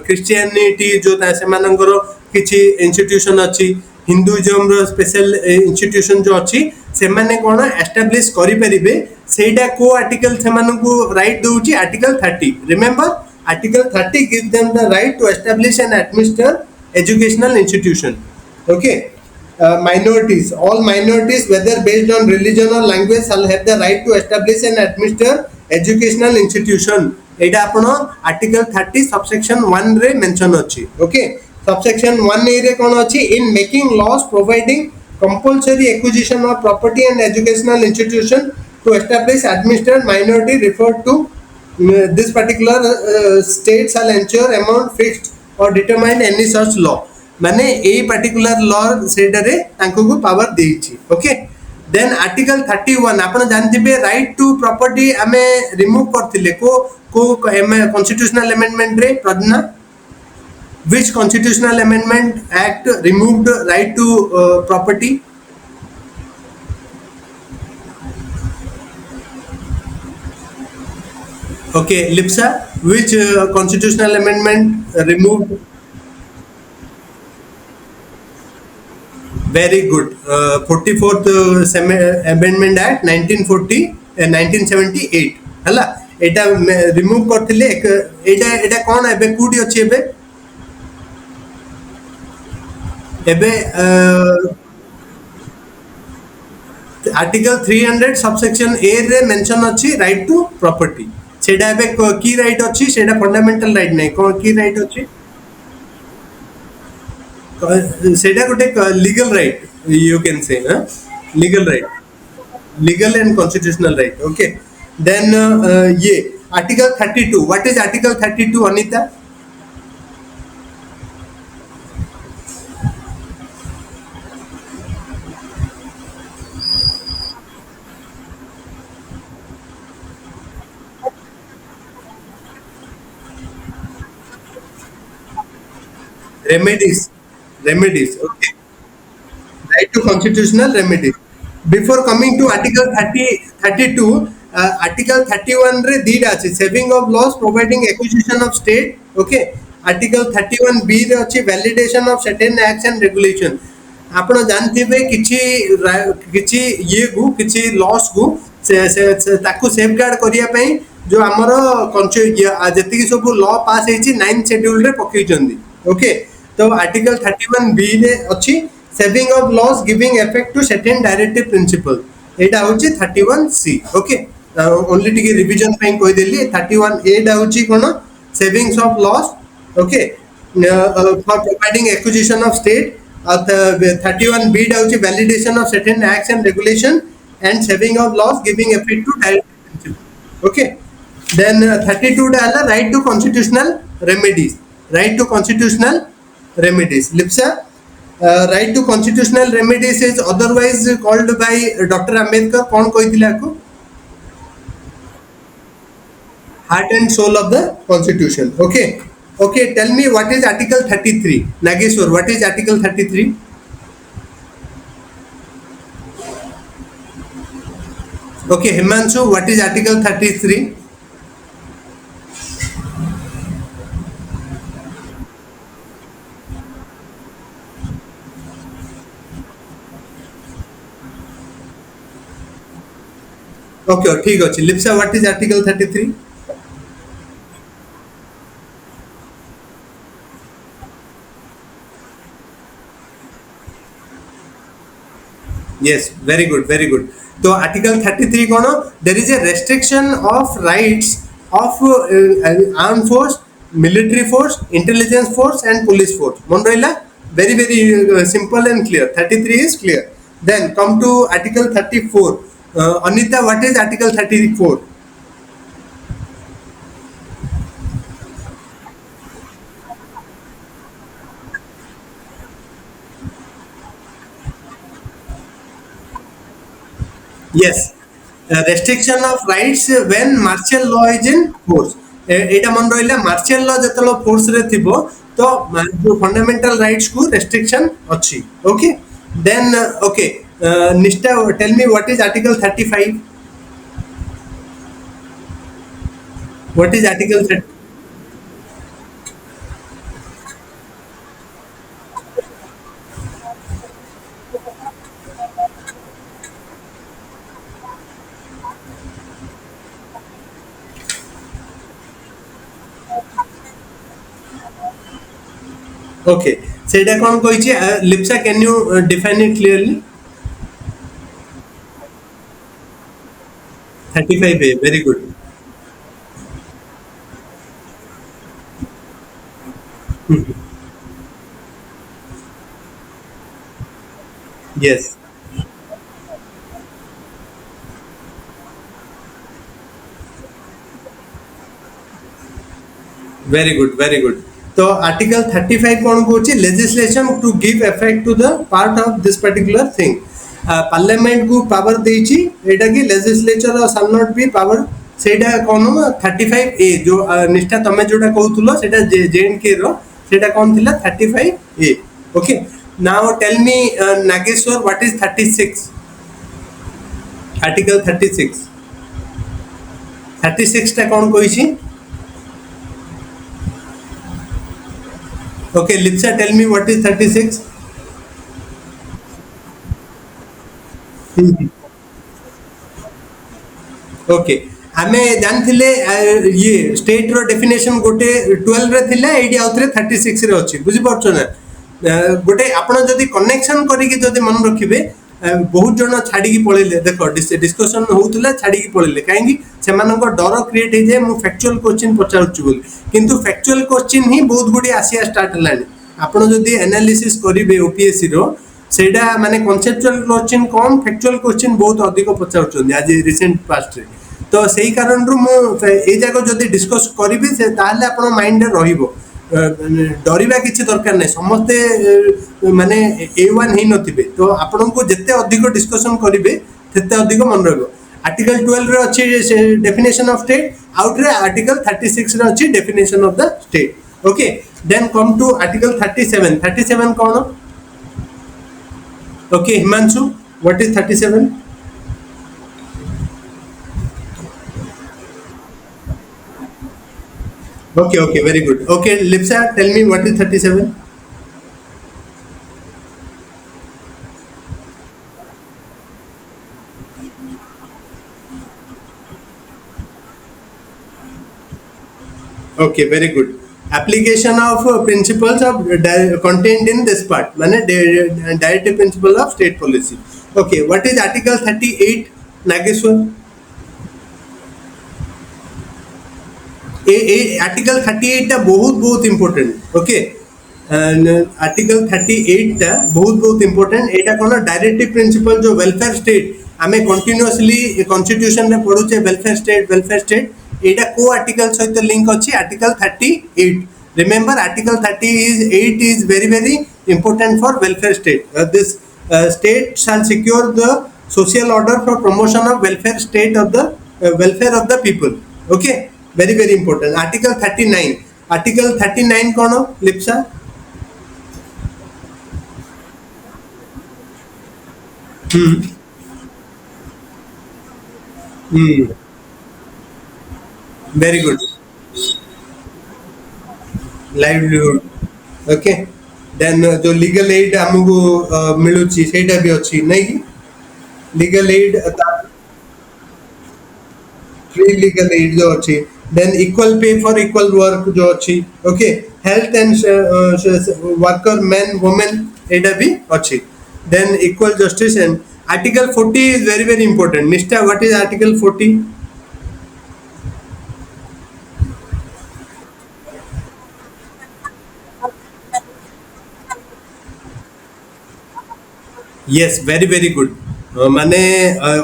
Speaker 1: क्रिश्चियनिटी जो से मानकर किछि इंस्टीट्यूशन अछि, हिंदुइज्म रो स्पेशल इंस्टीट्यूशन जो अछि से माने कोन एस्टैब्लिश करि परिबे. सेटा को आर्टिकल से मानकु राइट दोची article 30. Remember, Article 30 gives them the right to establish and administer educational institution. Okay, minorities, all minorities whether based on religion or language shall have the right to establish and administer educational institution. एटा आपण Article 30 subsection 1 रे mention अछि. Okay, subsection 1A रे कोन अछि? In making laws providing compulsory acquisition of property and educational institution to establish administer minority referred to this particular state shall ensure amount fixed or determined any such law. माने a particular law सेटारे तांको को power देछि. Okay, then article 31 आपण जानथिबे right to property हमें remove करथिले को constitutional amendment रे Pragya. Which constitutional amendment act removed right to property? Okay, Lipsa, which constitutional amendment removed? Very good. 44th Amendment Act 1940 1978 हला एटा रिमूव करथिले. एटा कोन एबे कुडी अछि एबे आर्टिकल 300 सबसेक्शन ए रे मेंशन अछि राइट टू प्रॉपर्टी. सेटा एबे की राइट अछि? सेटा फंडामेंटल राइट नै. कोन की राइट अछि? सेटा गोटे legal right, you can say legal right, legal and constitutional right. Okay, then ये article 32. What is article 32 Anita? Remedies. Remedies. Okay. Right to constitutional remedies. Before coming to Article 32, Article 31 re dida अछि saving of laws providing acquisition of state. Okay. Article 31 B re अछि validation of certain acts and regulation. आपण जानथिबे किछि ये गु किछि loss गु से ताकू सेफगार्ड करिया पई जो हमर जति सब लॉ पास हेछि 9th शेड्यूल रे पकई चंदी. ओके. तो आर्टिकल 31 बी रे अछि saving of laws giving effect to certain directive principle. एटा होछि 31 सी. ओके. ओनली टिके रिवीजन पई कोइ देली 31 ए डा होछि कोन savings of laws. Okay. For providing acquisition of state. 31 B डा होछि validation of certain acts and regulation and saving of laws giving effect to directive principle. Okay. Then 32 डा हला right to constitutional remedies. Right to constitutional remedies. Lipsa, right to constitutional remedies is otherwise called by Dr. Ambedkar. कौन कहिथिला को? Heart and soul of the constitution. Okay. Okay, tell me what is Article 33. Nageshwar, what is Article 33? Okay, Himanshu, what is Article 33? Okay, ठीक अछि. Lipsa, what is Article 33? Yes, very good, very good. So Article 33 kono, there is a restriction of rights of armed force, military force, intelligence force and police force. Mon rahila? Very very simple and clear. 33 is clear. Then come to Article 34. Anita, what is Article 34? Yes, restriction of rights when martial law is in force. एटा मन रहिला martial law जतलो force रे थिबो तो जो fundamental rights को restriction अछि. Okay. Then okay, Nishtha, tell me what is article 35. What is article 30? Okay, सेटा कोन कहै छी? Lipsa, can you define it clearly? 35A, very good. Yes, very good, very good. So Article 35 कौन कहूँ? Legislation to give effect to the part of this particular thing. Parliament को power देइछि एटा कि legislature shall not be power. सेटा कौन हो? 35A जो निष्ठा तमे जोटा कहउतलो सेटा JNK रो सेटा कौन थिला? 35A. Okay. Now tell me, Nageshwar, what is 36? Article 36. 36 टा कौन कहिछि? Okay, Lipsa, tell me what is 36? Okay, आमे जानथिले ये स्टेट रो डेफिनेशन गोटे 12 रे थिला, एडी आउथरे 36 रे अछि. बुझि परछो ना? गोटे आपण जदी कनेक्शन करी कि जदी मन रखिबे, बहुत जण छाडी की पळेले. देखो डिस्कशन होउतला छाडी की पळेले काहेकि सेमानक डर क्रिएट हे जे मु फैक्चुअल क्वेश्चन पचाउछु बोली. किंतु फैक्चुअल क्वेश्चन ही बहुत गुडी आसिया स्टार्ट हलानी. आपण जदी एनालिसिस करिवे ओपीएससी रो सेडा माने कॉन्सेप्चुअल क्वेश्चन कम, फैक्चुअल क्वेश्चन बहुत अधिक पचाउछन आज रिसेंट पास्ट रे. तो सेही कारण रु मु ए जाको जदी डिस्कस करिवे से ताले आपण माइंड रे रहिबो. डरिबा किछि दरकार नै. समस्ते माने A1 ही नथिबे. तो आपण को जत्ते अधिक डिस्कशन करिवे तत्ते अधिक मन रहबो. आर्टिकल 12 रे अछि डेफिनेशन ऑफ स्टेट, आउट रे आर्टिकल 36 रे अछि definition of the state. Okay, then come to Article 37. 37 कौन? Okay, Himanshu, what is 37? Okay, okay, very good. Okay, Lipsa, tell me what is 37? Okay, very good. Application of principles of contained in this part, माने directive principle of state policy. Okay, what is Article 38, Nageshwar? Article 38 टा बहुत बहुत important okay article 38 टा बहुत बहुत important एटा कोन directive principle जो welfare state आमे continuously constitution में पढुचे वेलफेयर स्टेट एटा को आर्टिकल सहित लिंक अछि article 38 remember article 38 is very important for welfare state this state shall secure the social order for promotion of welfare state of the welfare of the people okay very important article 39 कौन Lipsa very good livelihood okay then जो legal aid हमको मिलुची सेटा भी अछि नै कि legal aid free legal aid जो अच्छी then equal pay for equal work जो अच्छी okay health and worker man women एटा भी अच्छी then equal justice and article 40 is very important Nishtha what is article 40 yes very good माने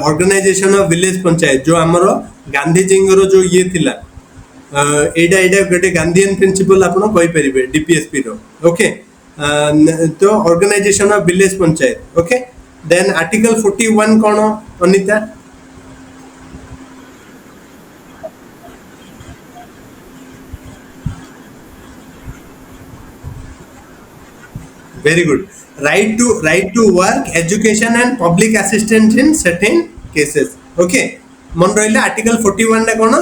Speaker 1: organisation of village panchayat जो हमरो गांधी जींगर जो ये थिला एडा गोटे गांधीयन प्रिंसिपल आपण कहि परिबे डीपीएसपी रो ओके तो organisation of village panchayat okay then article 41 कोन Anita very good right to work education and public assistance in certain cases okay मन रहिला आर्टिकल 41 ने कोन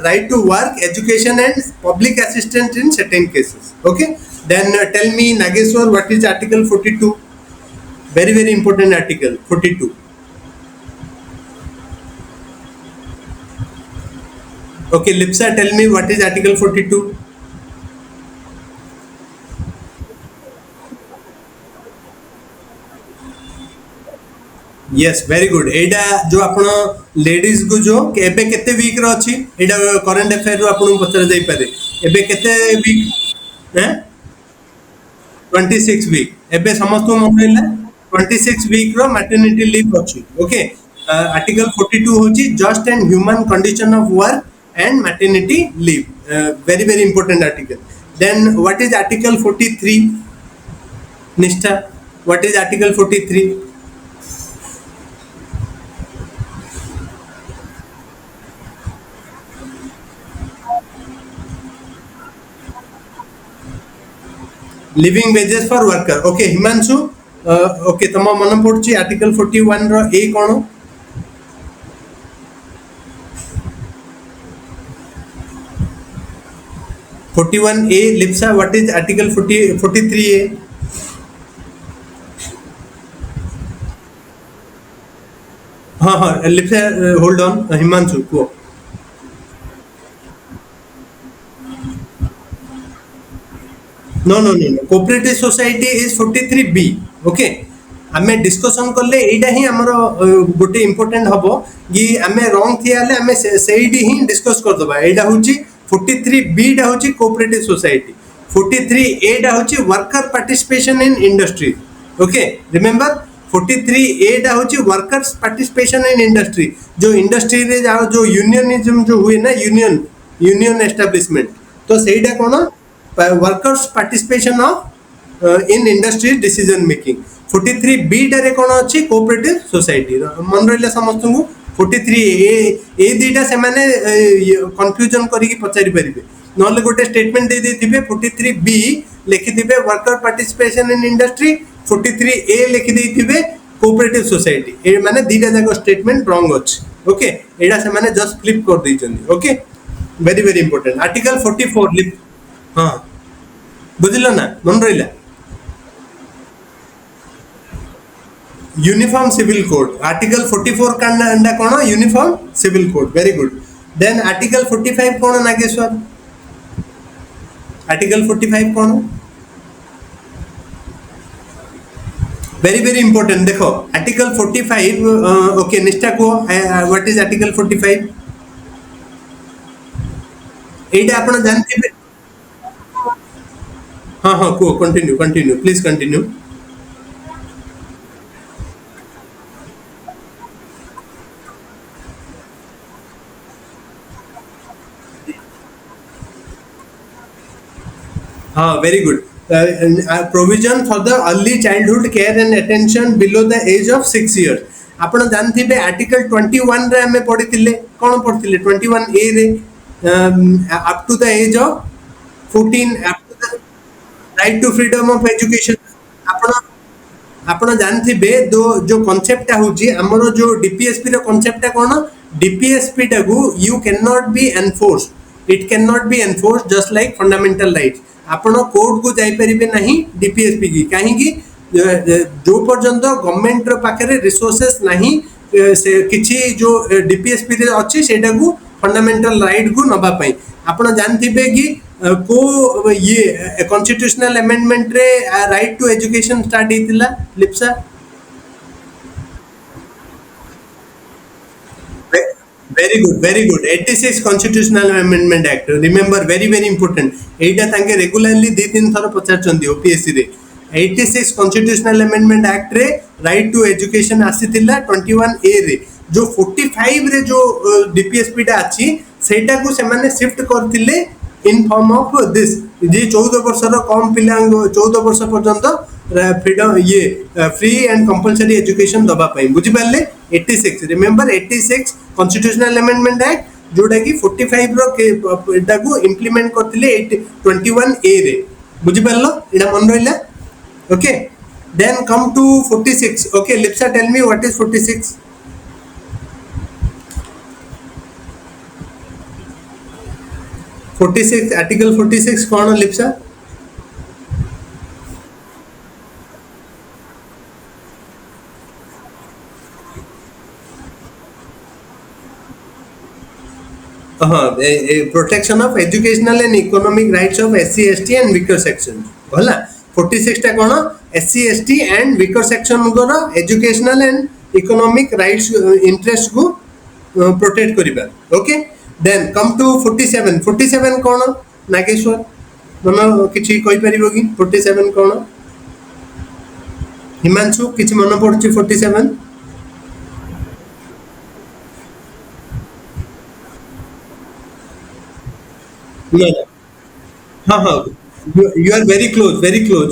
Speaker 1: right to work education and public assistance in certain cases okay then tell me Nageshwar what is article 42 very important article 42 okay Lipsa tell me what is article 42 yes very good एटा जो आपण ladies को जो एबे केते week रो अछि एटा current affair रो आपण पचर जाई पारे एबे केते वीक हैं 26 वीक एबे समस्त मोबाइल 26 वीक रो मैटरनिटी लीव अछि ओके आर्टिकल 42 होची just and human condition of work and maternity leave very important article then what is article 43 Nishtha what is article 43 living wages for worker okay Himanshu okay तम मन पड़ची article 41 रो ए कोन ए लिप्सा व्हाट इज आर्टिकल 43 ए हाँ लिप्सा होल्ड ऑन हिमांशु को नो cooperative society is 43B okay आमे डिस्कशन करले एटा ही हमरो गोटे इंपोर्टेंट हबो कि आमे रॉन्ग थियाले आमे सेइडी ही डिस्कस कर दबा एटा होची 43B टा होची कोऑपरेटिव सोसाइटी 43A टा होची worker participation in industry okay remember 43A टा होची वर्कर्स पार्टिसिपेशन इन इंडस्ट्री जो इंडस्ट्री रे जाओ जो यूनियनिज्म जो हुए ना यूनियन एस्टैब्लिशमेंट तो सेइडा कोन workers participation of in industry decision making 43B रे कोन अछि कोऑपरेटिव सोसाइटी मन रहले समस्त को 43A ए दीटा से माने कंफ्यूजन करी की पचारि परिबे नॉले गोटे स्टेटमेंट दे देथिबे 43B लिखिथिबे worker participation in industry 43A लिखि देथिबे कोऑपरेटिव सोसाइटी ए माने दीटा जाको स्टेटमेंट रॉन्ग अछि ओके एडा से माने जस्ट फ्लिप कर दैछन्ती okay very very important article 44 लिप हां बुझिलो ना मन रहिला यूनिफॉर्म सिविल कोड आर्टिकल 44 का अंडा कोन uniform civil code very good then article 45 कोन नागेश्वर आर्टिकल 45 कोन वेरी वेरी इंपोर्टेंट देखो आर्टिकल 45 ओके निष्ठा को व्हाट इज आर्टिकल 45 एटा आपण जानथिबे हां हां को कंटिन्यू कंटिन्यू प्लीज कंटिन्यू हाँ very good provision for the early childhood care and attention below the age of 6 years आपण जानथिबे आर्टिकल 21 रे हमें पढिथिले कोन पढिथिले 21A रे up to the age of 14 up to the right to freedom of education आपण आपण जानथिबे दो जो कांसेप्ट होची हमरो जो डीपीएसपी रो कांसेप्ट कोन डीपीएसपी टागु you can not be enforced it can not be enforced just like fundamental rights आपण कोर्ट को जाई परिबे नहीं डीपीएसपी की काहे की जो पर्यंत गवर्नमेंट रो पाखरे रिसोर्सेस नहीं से किछि जो डीपीएसपी रे अछि सेटा को फंडामेंटल राइट को नबा पई आपण जानथिबे कि को ये कॉन्स्टिट्यूशनल अमेंडमेंट रे राइट टू एजुकेशन स्टार्ट हेतिला Lipsa very good 86 constitutional amendment act remember very important एटा तांके रेगुलरली दी तीन थर पचार चंदी ओपीएससी रे 86 constitutional amendment act रे राइट टू एजुकेशन आसीतिला 21A रे जो 45 रे जो डीपीएसपी टा अछि सेटा को से माने शिफ्ट करथिले इन फॉर्म ऑफ दिस जे 14 वर्ष रो कम पिला 14 वर्ष पर्यंत फ्रीडम ये फ्री एंड कंपलसरी एजुकेशन दबा पई बुझि पाले 86 रिमेंबर 86 कॉन्स्टिट्यूशनल अमेंडमेंट एक्ट जोडा की 45 रो एटा को इंप्लीमेंट करथिले 21A रे बुझि पालो एटा मन रहिला okay then come to 46 okay Lipsa tell me what is 46 46 article 46 कौन लिप्सा हाँ protection of educational and economic rights of SC ST and weaker section होला 46 टा कौन SC ST and weaker section गोरा educational and economic rights interest को protect करिबा okay then come to 47 कौन नागेश्वर मन किछि कहि परिबो कि 47 कौन हिमांशु किछि मन पड़छि 47 हाँ हाँ यू आर वेरी क्लोज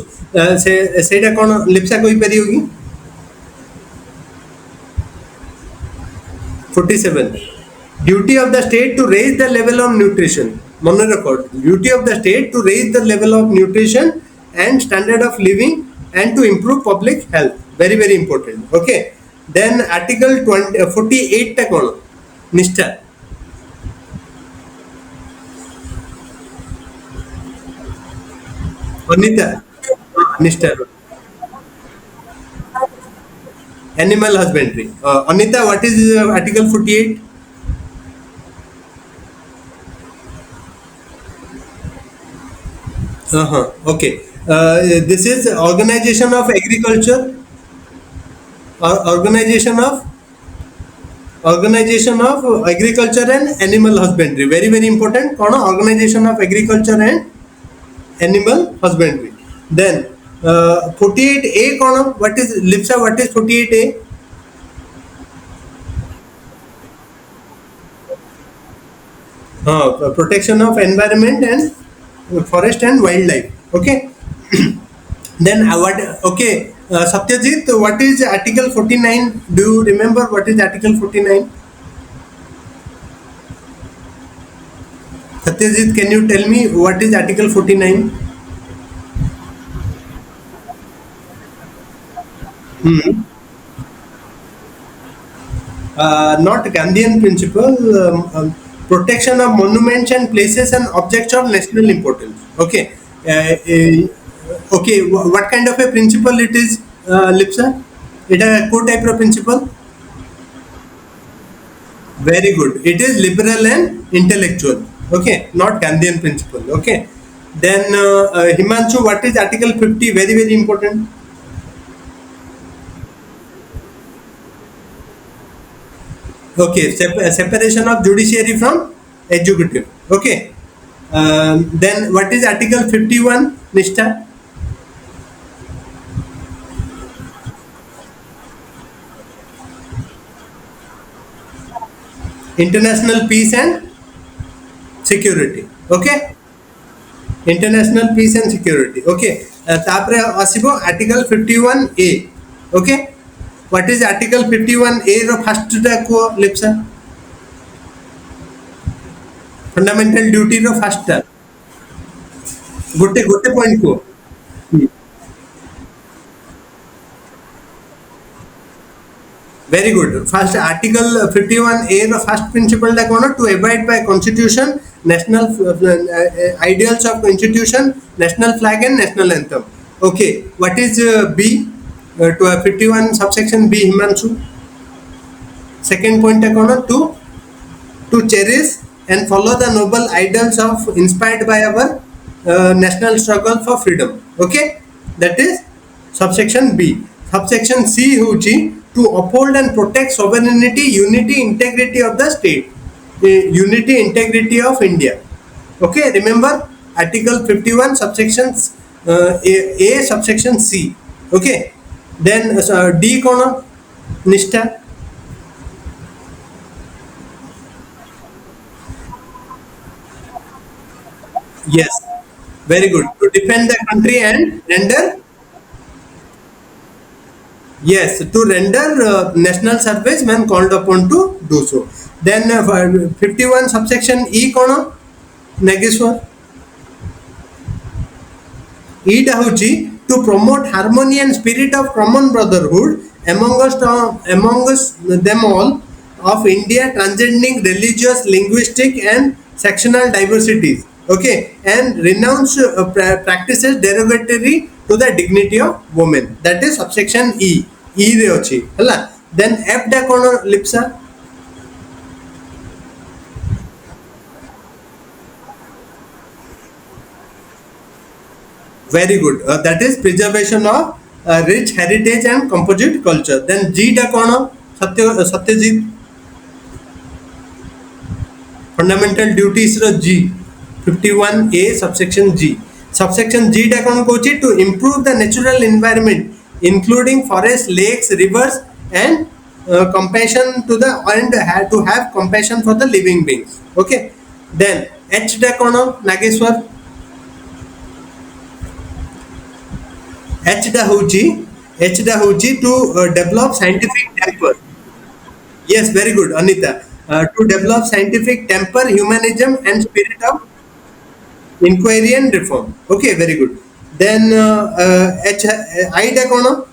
Speaker 1: से सेटा कौन लिप्सा कहि परिबो कि 47 duty of the state to raise the level of nutrition मन record duty of the state to raise the level of nutrition and standard of living and to improve public health very important okay then article 48 टा कौन निष्ठा अनिता निष्ठा animal husbandry anita what is article 48 okay this is organization of agriculture or organization of agriculture and animal husbandry very important कौन organization of agriculture and animal husbandry then 48A कौन what is Lipsa what is 48A protection of environment and forest and wildlife okay then what okay Satyajit what is article 49 do you remember what is article 49 Satyajit, can you tell me what is Article 49? Hmm. Not Gandhian principle. Protection of monuments and places and objects of national importance. Okay. Okay. What kind of a principle it is, Lipsa? It a co type of principle. Very good. It is liberal and intellectual. Okay, not Gandhian principle. Okay. Then Himanshu, what is Article 50? Very very important. Okay, separation of judiciary from executive. Okay. Then what is Article 51? Nishta? International peace and security. Okay. International peace and security. Okay. तापरे आसिबो Article 51A. Okay. What is Article 51A row first टा को Lipsa? Fundamental duty रो first टा. गोटे गोटे point को. Very good. First Article 51A the first principle टा कोन to abide by constitution, national ideals of constitution, national flag and national anthem. Okay. What is B? To 51 subsection B, Himanshu. Second point टा कोन to cherish and follow the noble ideals of inspired by our national struggle for freedom. Okay, that is subsection B. Subsection C huchi to uphold and protect sovereignty, unity, integrity of the state, unity, integrity of India. Okay, remember Article 51 subsections A subsection C. Okay, then D kono Nishta. Yes, very good. To defend the country and render, yes, to render national service when called upon to do so. Then 51 subsection E kono Nageswar. E dahuchi to promote harmony and spirit of common brotherhood among us them all of India, transcending religious, linguistic, and sectional diversities. Okay, and renounce practices derogatory to the dignity of women. That is subsection E. E re ochi. Hala. Then F da kono lipsa. Very good. That is preservation of rich heritage and composite culture. Then G da kono Satyajit. Fundamental duties ro G. 51A subsection G. Subsection G टा कौन कहूची to improve the natural environment including forests, lakes, rivers and compassion to the and to have compassion for the living beings. Okay. Then H टा कौन Nageshwar? H टा होची to develop scientific temper. Yes, very good, Anita. To develop scientific temper, humanism and spirit of inquiry and reform. Okay, very good. Then I da kono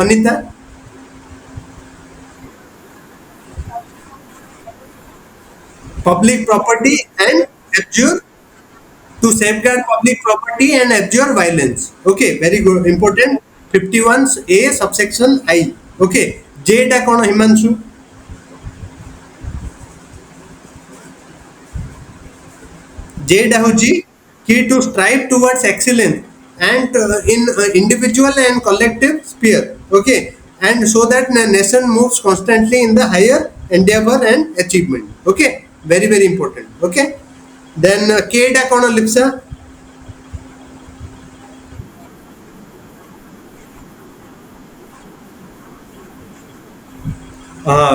Speaker 1: Anita. Public property and abjure to safeguard public property and abjure violence. Okay, very good, important. 51 A subsection I. Okay, J da kono Himanshu. J Dahuji, key to strive towards excellence and in individual and collective sphere. Okay, and so that the nation moves constantly in the higher endeavor and achievement. Okay, very very important. Okay, then K da kono lipsa.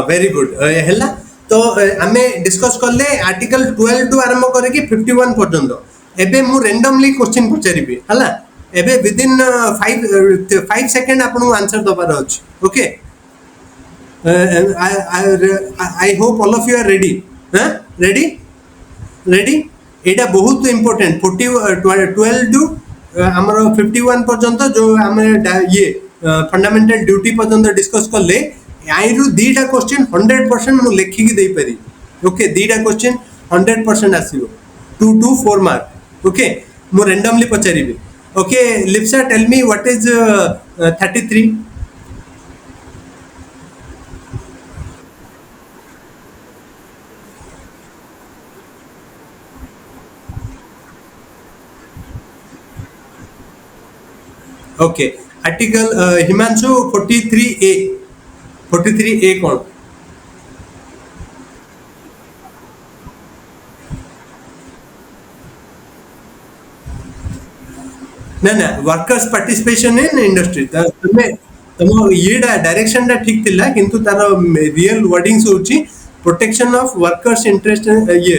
Speaker 1: Very good. ହେଲା तो आमे discuss करले article 12 to आरंभ करके 51 पर्यंत एबे मु randomly question पचारिबी हला एबे विद इन 5 सेकंड आपन आंसर दबार अछि okay I hope all of you are ready हां रेडी रेडी एटा बहुत इंपोर्टेंट 12 टू आमर 51 पर्यंत जो आम ये फंडामेंटल ड्यूटी पर्यंत डिस्कस कले आईरु दीटा क्वेश्चन 100% मु लेखिकी दे पारि ओके दीटा क्वेश्चन 100% आसीबो 2 to 4 मार्क ओके मु रैंडमली पचारिबे okay Lipsa tell me what is 33 okay article Himanshu 43A 43A कौन ना ना वर्कर्स पार्टिसिपेशन इन इंडस्ट्री तमे तम ये डायरेक्शन टा ठीक थिला किंतु तार रियल वर्डिंग्स होची प्रोटेक्शन ऑफ वर्कर्स इंटरेस्ट ये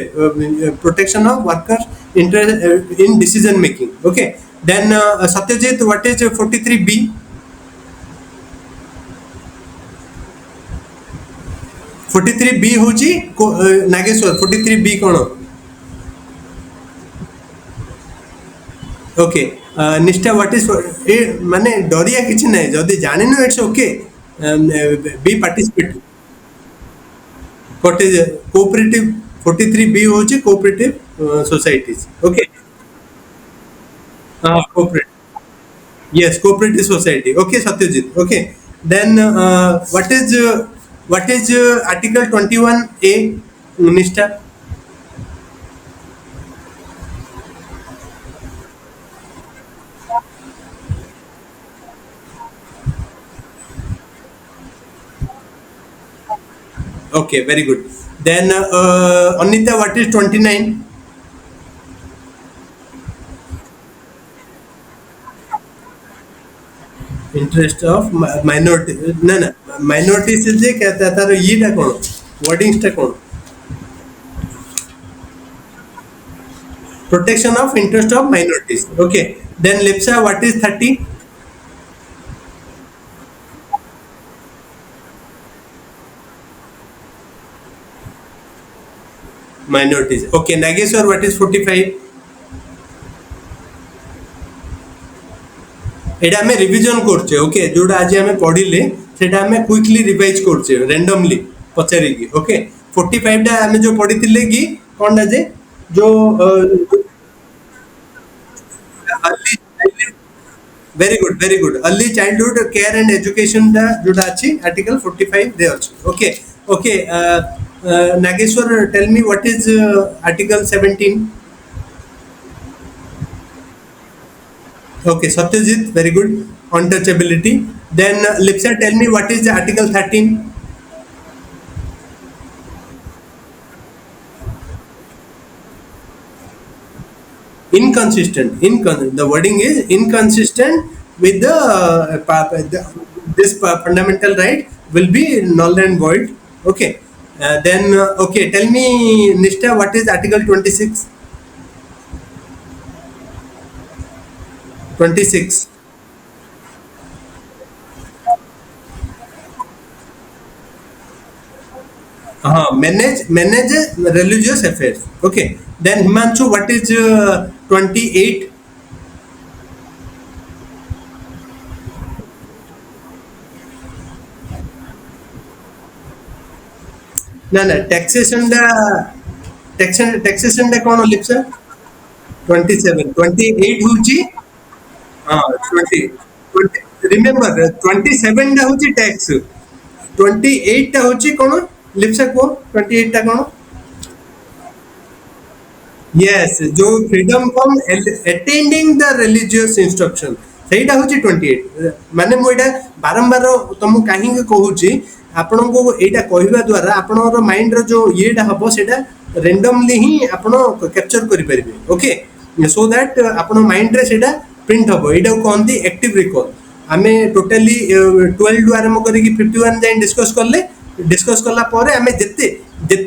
Speaker 1: protection of workers interest in decision making okay then Satyajit what is 43B 43B होची नागेश्वर 43B कोन ओके निष्ठा व्हाट इज माने डरिया किछि नै जदी जानि न it's okay be participate what is cooperative 43B होची cooperative societies okay cooperate yes cooperative society okay satyajit okay then what is article 21A nishtha okay very good then anita what is 29 interest of minority ना ना minority से जे कहता है तारो ये टा कौन wordings टा कौन protection of interest of minorities okay then lipsa what is 30 minorities okay nageshwar what is 45 एटा हमें रिवीजन करछे ओके जोडा आज हमें पढिले सेटा हमें क्विकली रिवाइज करछे रैंडमली पचारि की ओके 45 टा हमें जो पढितिले की कोनडा जे जो very good early childhood care and education दा जोडा अछि आर्टिकल 45 रे अछि okay okay Nageshwar tell me what is article 17 okay satyajit very good untouchability then lipsa tell me what is the article 13 inconsistent the wording is inconsistent with this fundamental right will be null and void okay then okay tell me nishtha what is article 26 26 manage religious affairs okay then himanshu what is 28 ना ना taxation da kono lipsa 27 28 होची 20 remember 27 टा होची tax 28 टा होची कोन लिप्सा को 28 टा कोन yes जो freedom from attending the religious instruction सेटा होची 28 माने मो एटा बारंबार तुम काहे कहूची आपण को एटा कहबा द्वारा आपनर माइंड रो जो येटा हबो सेटा रैंडमली ही आपण कैप्चर करि परिबे ओके सो दैट आपण माइंड रे सेटा प्रिंट हबो एटा कहंती एक्टिव रिकॉल आमे टोटली 12 डू आरंभ करी 51 जाय डिस्कस करला परे आमे जत्ते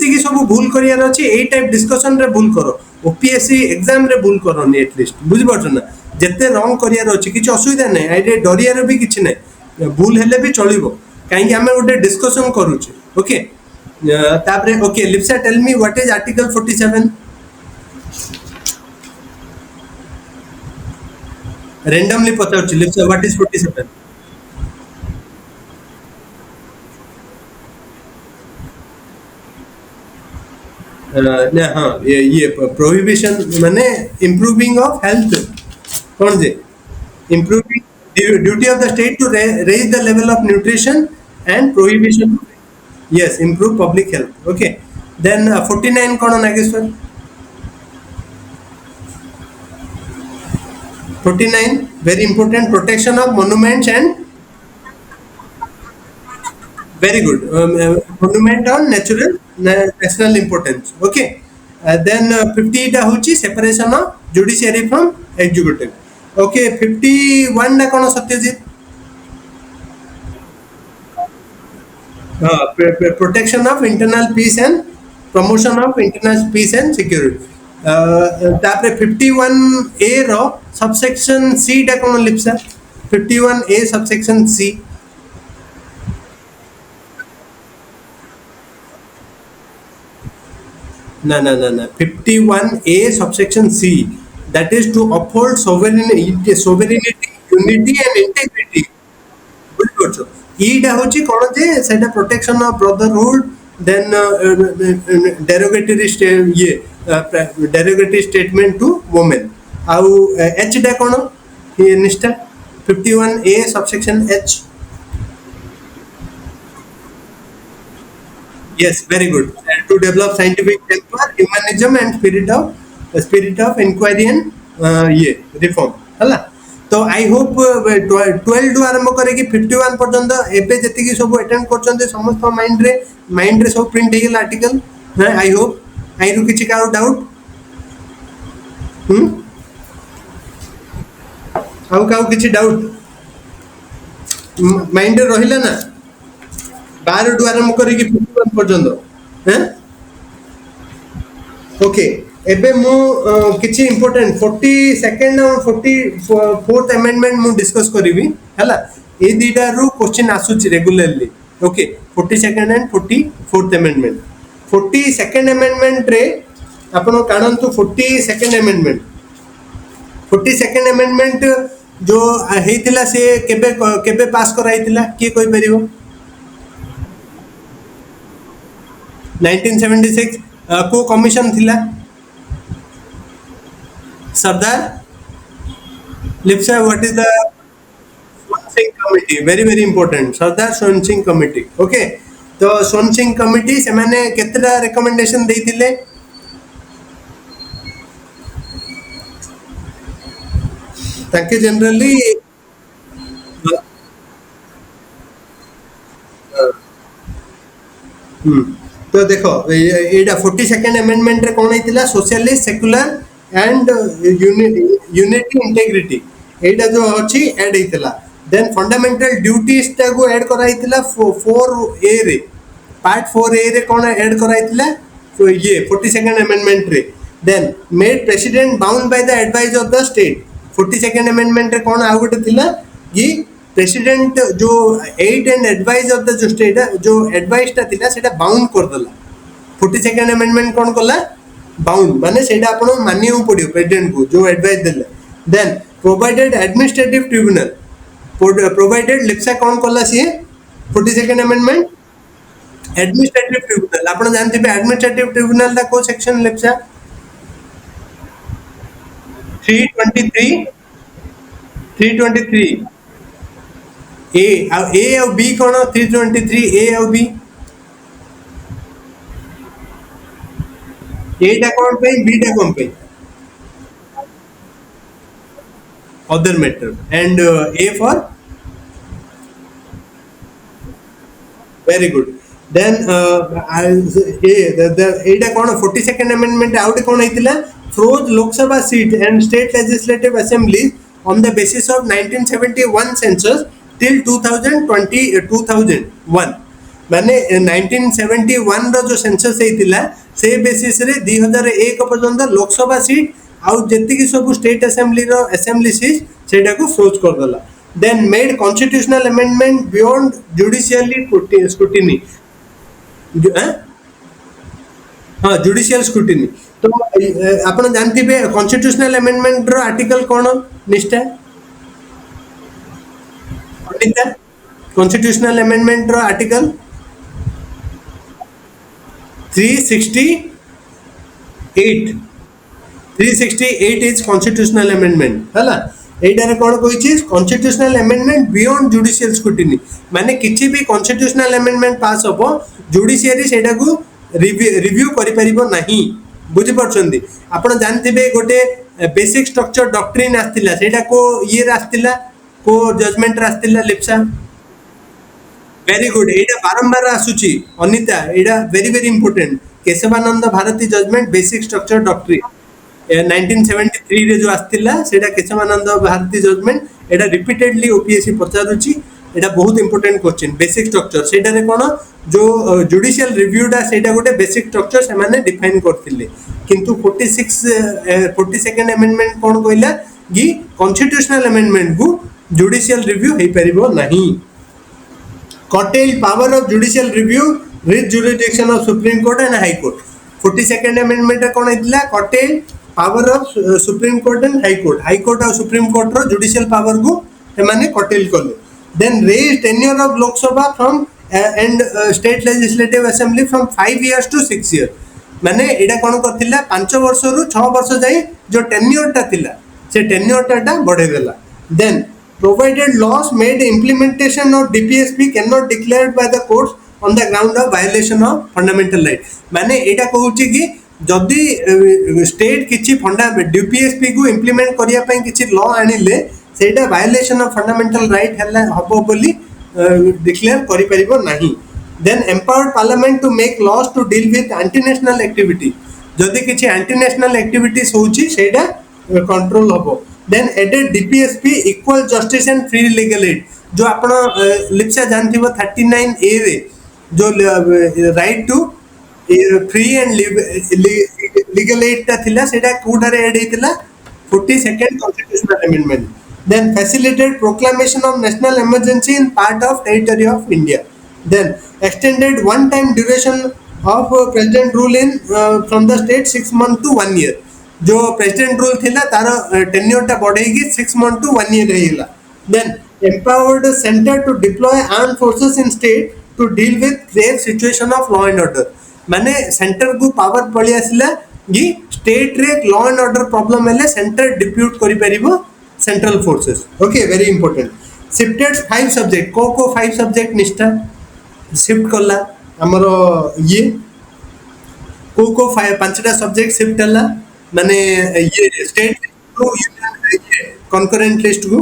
Speaker 1: की सब भूल करियार अछि एई टाइप डिस्कशन रे भूल करो ओपीएससी एग्जाम रे भूल करो नि एटलीस्ट बुझि परछ ना जत्ते रॉन्ग करियार अछि किछ असुविधा नै आइरे डरियार भी किछ नै भूल हेले भी चलिबो काहे कि आमे ओटे डिस्कशन करूछ ओके तापरे okay Lipsa tell me what is article 47 randomly पचाउछि लिप्सा व्हाट इज 47 ना हाँ ये प्रोहिबिशन माने इम्प्रूविंग ऑफ हेल्थ कौन जे improving duty of the state to raise the level of nutrition and prohibition yes improve public health okay then 49 कौन Nageshwar 49 very important protection of monuments and very good monument on natural national importance okay then 50 टा होची separation of judiciary from executive okay 51 टा कौन Satyajit protection of internal peace and promotion of internal peace and security तापरे 51A रो subsection C टा कौन Lipsa 51A subsection C no no no no 51A subsection C that is to uphold sovereignty unity and integrity বুঝছো এইটা হচ্ছে কোন যে সেটা protection of brotherhood then derogatory ইয়ে ডেরোগেটরি স্টেটমেন্ট টু ওমেন আউ এচ টা কোন এই Nishtha 51A subsection H yes very good to develop scientific temper humanism and spirit of inquiry and ये reform हला तो आई होप 12 आरंभ करे कि 51 पर्यंत एबे जति कि सब अटेंड करछन्ते समस्त माइंड रे सब प्रिंट हे गेल आर्टिकल है आई होप आई रु किछि कारो डाउट आउ काउ किछि डाउट माइंड रे रहिला ना 12 टू आरंभ करे कि 51 पर्यंत हैं ओके एबे मु किछि इंपोर्टेंट 42nd और 44th अमेंडमेंट मु डिस्कस करिवि हला ए दीटा रु क्वेश्चन आसुची regularly okay 42nd and 44th amendment 42nd amendment रे आपण कानंतु 42nd अमेंडमेंट 42nd अमेंडमेंट जो हेतिला से केबे केबे पास कराइतिला के कोइ परिबो 1976 को कमीशन थिला Sardar Lipsa what is the Swaran Singh committee very important Sardar Swaran Singh committee okay तो सोन सिंह कमिटी से माने केतरा रिकमेंडेशन देइतिले ताकि जनरली तो देखो एटा 42nd अमेंडमेंट रे कोन हेतिला socialist secular and unity integrity एटा जो अछि ऐड हेतिला देन फंडामेंटल ड्यूटीज टा को ऐड करा हेतिला 4A रे पार्ट 4A रे कोन ऐड करा हेतिला तो ये 42nd अमेंडमेंट रे then made president bound by the advice of the state 42nd amendment रे कोन आ गोटे थिला ये प्रेसिडेंट जो aid and advice of the जो स्टेट जो एडवाइस ता थिला सेटा बाउंड कर दला 42nd अमेंडमेंट कोन कला बाउंड माने सेटा आपण मानियो पडियो प्रेसिडेंट को जो एडवाइस देला then provided administrative tribunal provided Lipsa कोन कला सी 42nd अमेंडमेंट एडमिनिस्ट्रेटिव ट्रिब्यूनल आपण जानते बे एडमिनिस्ट्रेटिव ट्रिब्यूनल दा को सेक्शन लिप्सा 323 A और B कोन 323 A और B A टा कोन पे B टा कोन पे other matter and A for very good then Etah cone 42nd amendment out cone हेतिला froze Lok Sabha seat and state legislative assemblies on the basis of 1971 census till 2001 माने 1971 रो जो census हेतिला से basis रे 2001 पर्यंत Lok Sabha seat आउ जेति कि सब state assembly रो असेंबली सीट सेटा को फ्रोज कर दला then made constitutional amendment beyond judicially scrutiny हां जुडिशियल स्क्रूटिनी तो आपण जानथिबे कॉन्स्टिट्यूशनल अमेंडमेंट रो आर्टिकल कोन निष्ठा अनिता कॉन्स्टिट्यूशनल अमेंडमेंट रो आर्टिकल 368 368 इज कॉन्स्टिट्यूशनल अमेंडमेंट है एटारे कौन कही constitutional amendment beyond judicial scrutiny माने किसी भी कॉन्स्टिट्यूशनल अमेंडमेंट पास हो जुडिशियरी सेटा को रिव्यू करि परिबो नाही बुझि परछन्ती आपण जानथिबे गोटे बेसिक स्ट्रक्चर डॉक्ट्रिन आस्तिला सेटा को ये आस्तिला को जजमेंट आस्तिला लिप्सा वेरी गुड एटा बारंबार आसुची अनिता एटा very very important Keshavananda Bharati judgment basic structure doctrine 1973 रे जो आस्तिला सेटा केशवानंद भारती जजमेंट एटा रिपीटेडली ओपीएससी पचारुची एटा बहुत इंपोर्टेंट क्वेश्चन बेसिक स्ट्रक्चर सेटा रे कोन जो जुडिशियल रिव्यूडा सेटा गोटे बेसिक स्ट्रक्चर से माने डिफाइन करथिले किंतु 42nd अमेंडमेंट कोन कहला कि कॉन्स्टिट्यूशनल अमेंडमेंट को जुडिशियल रिव्यू हे परिबो नहीं curtail power of judicial review with jurisdiction of Supreme Court and High Court. 42nd Amendment कौन है curtail power of Supreme Court and High Court. High Court और Supreme Court रो judicial power को एमाने curtail कले. Then raise tenure of Lok Sabha from and state legislative assembly from 5 years to 6 years. माने एडा कौन करथिला 5 वर्ष रु 6 वर्ष जाई जो tenure टा थिला से tenure टा बढ़े देला. Then provided laws made implementation of Dpsp cannot declared by the courts on the ground of violation of fundamental right माने एटा कहूची कि जदि स्टेट किछि Dpsp को implement करिया पई किछि लॉ आनिले सेटा violation of fundamental right हला हबो बोली डिक्लेयर करि परिबो नाही then empowered parliament to make laws to deal with anti-national activity जदि किछि anti-national activities होची सेटा कंट्रोल हबो then added Dpsp equal justice and free legal aid जो आपण लिप्सा जानथिबो 39A रे जो right to free and legal aid ता थिला सेटा कोठारे ऐड हेतिला 42nd constitutional amendment then facilitated proclamation of national emergency in part of territory of India then extended one time duration of president rule in from the state 6 months to 1 year जो president rule थिला तार tenure टा बढ़ेगी 6 month to 1 year रहिला then empowered centre to deploy armed forces in state to deal with grave situation of law and order माने centre को power पळी आसिला कि स्टेट रे लॉ एंड ऑर्डर प्रॉब्लम हेले सेंटर डिप्यूट करि परिबो central forces okay very important shifted 5 subject को 5 सब्जेक्ट निष्ठा शिफ्ट करला हमरो ये को 5टा सब्जेक्ट शिफ्ट हला माने ये स्टेट को concurrent लिस्ट को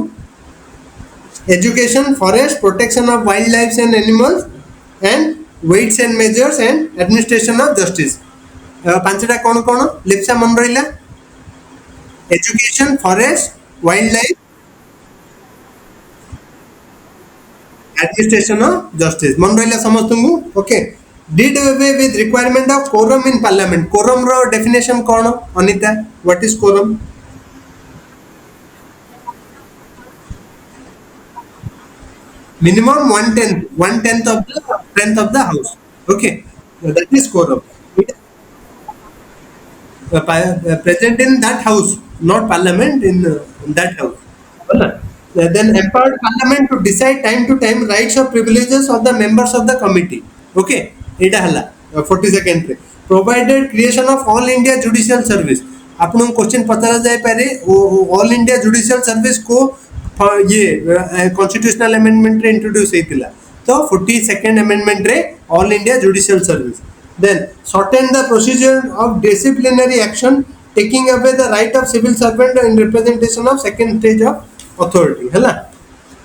Speaker 1: education forest protection of wildlife and animals and weights and measures and administration of justice पांचटा कौन कौन लिप्सा मन रहिला education forest wildlife administration of justice मन रहिला समस्त को okay did away with requirement of quorum in parliament quorum ro definition kono anita what is quorum minimum 1/10 of the strength of the house okay that is quorum present in that house not parliament in that house then empowered parliament to decide time to time rights or privileges of the members of the committee okay एटा हला 42nd रे provided creation of all India judicial service आपन question पता जाय पारे all India judicial service को ये constitutional amendment रे introduce हेतिला तो 42nd अमेंडमेंट रे all India judicial service then shorten the procedure of disciplinary action taking away the right of civil servant in representation of second stage of authority हला